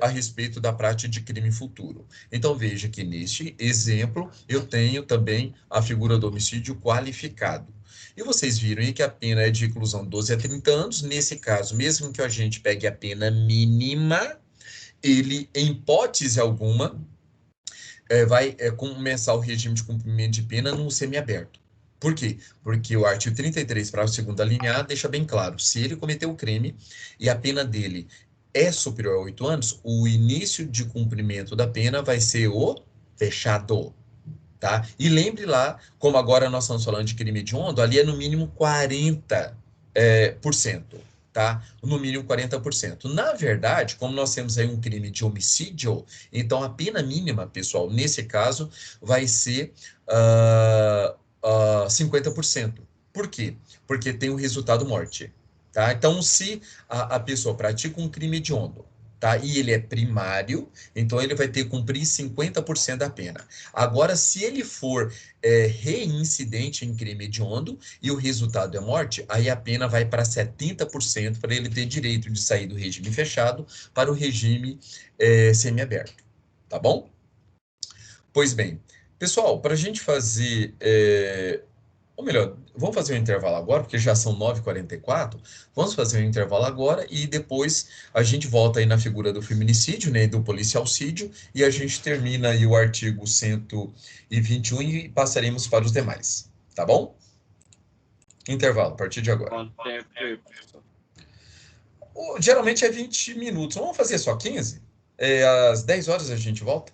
a respeito da prática de crime futuro. Então, veja que neste exemplo, eu tenho também a figura do homicídio qualificado. E vocês viram aí que a pena é de reclusão 12 a 30 anos. Nesse caso, mesmo que a gente pegue a pena mínima, ele, em hipótese alguma, vai começar o regime de cumprimento de pena no semiaberto. Por quê? Porque o artigo 33, parágrafo 2º alineado, deixa bem claro, se ele cometeu o crime e a pena dele é superior a 8 anos, o início de cumprimento da pena vai ser o fechado, tá? E lembre lá, como agora nós estamos falando de crime hediondo, ali é no mínimo 40%, tá? No mínimo 40%. Na verdade, como nós temos aí um crime de homicídio, então a pena mínima, pessoal, nesse caso, vai ser 50%. Por quê? Porque tem o resultado morte, tá? Então, se a pessoa pratica um crime hediondo, tá? E ele é primário, então ele vai ter que cumprir 50% da pena. Agora, se ele for reincidente em crime hediondo e o resultado é morte, aí a pena vai para 70% para ele ter direito de sair do regime fechado para o regime semiaberto, tá bom? Pois bem, pessoal, para a gente fazer ou melhor, vamos fazer um intervalo agora, porque já são 9h44. Vamos fazer um intervalo agora e depois a gente volta aí na figura do feminicídio, né, do policialcídio, e a gente termina aí o artigo 121 e passaremos para os demais. Tá bom? Intervalo, a partir de agora. Quanto tempo aí, professor? Geralmente é 20 minutos. Vamos fazer só 15? Às 10 horas a gente volta?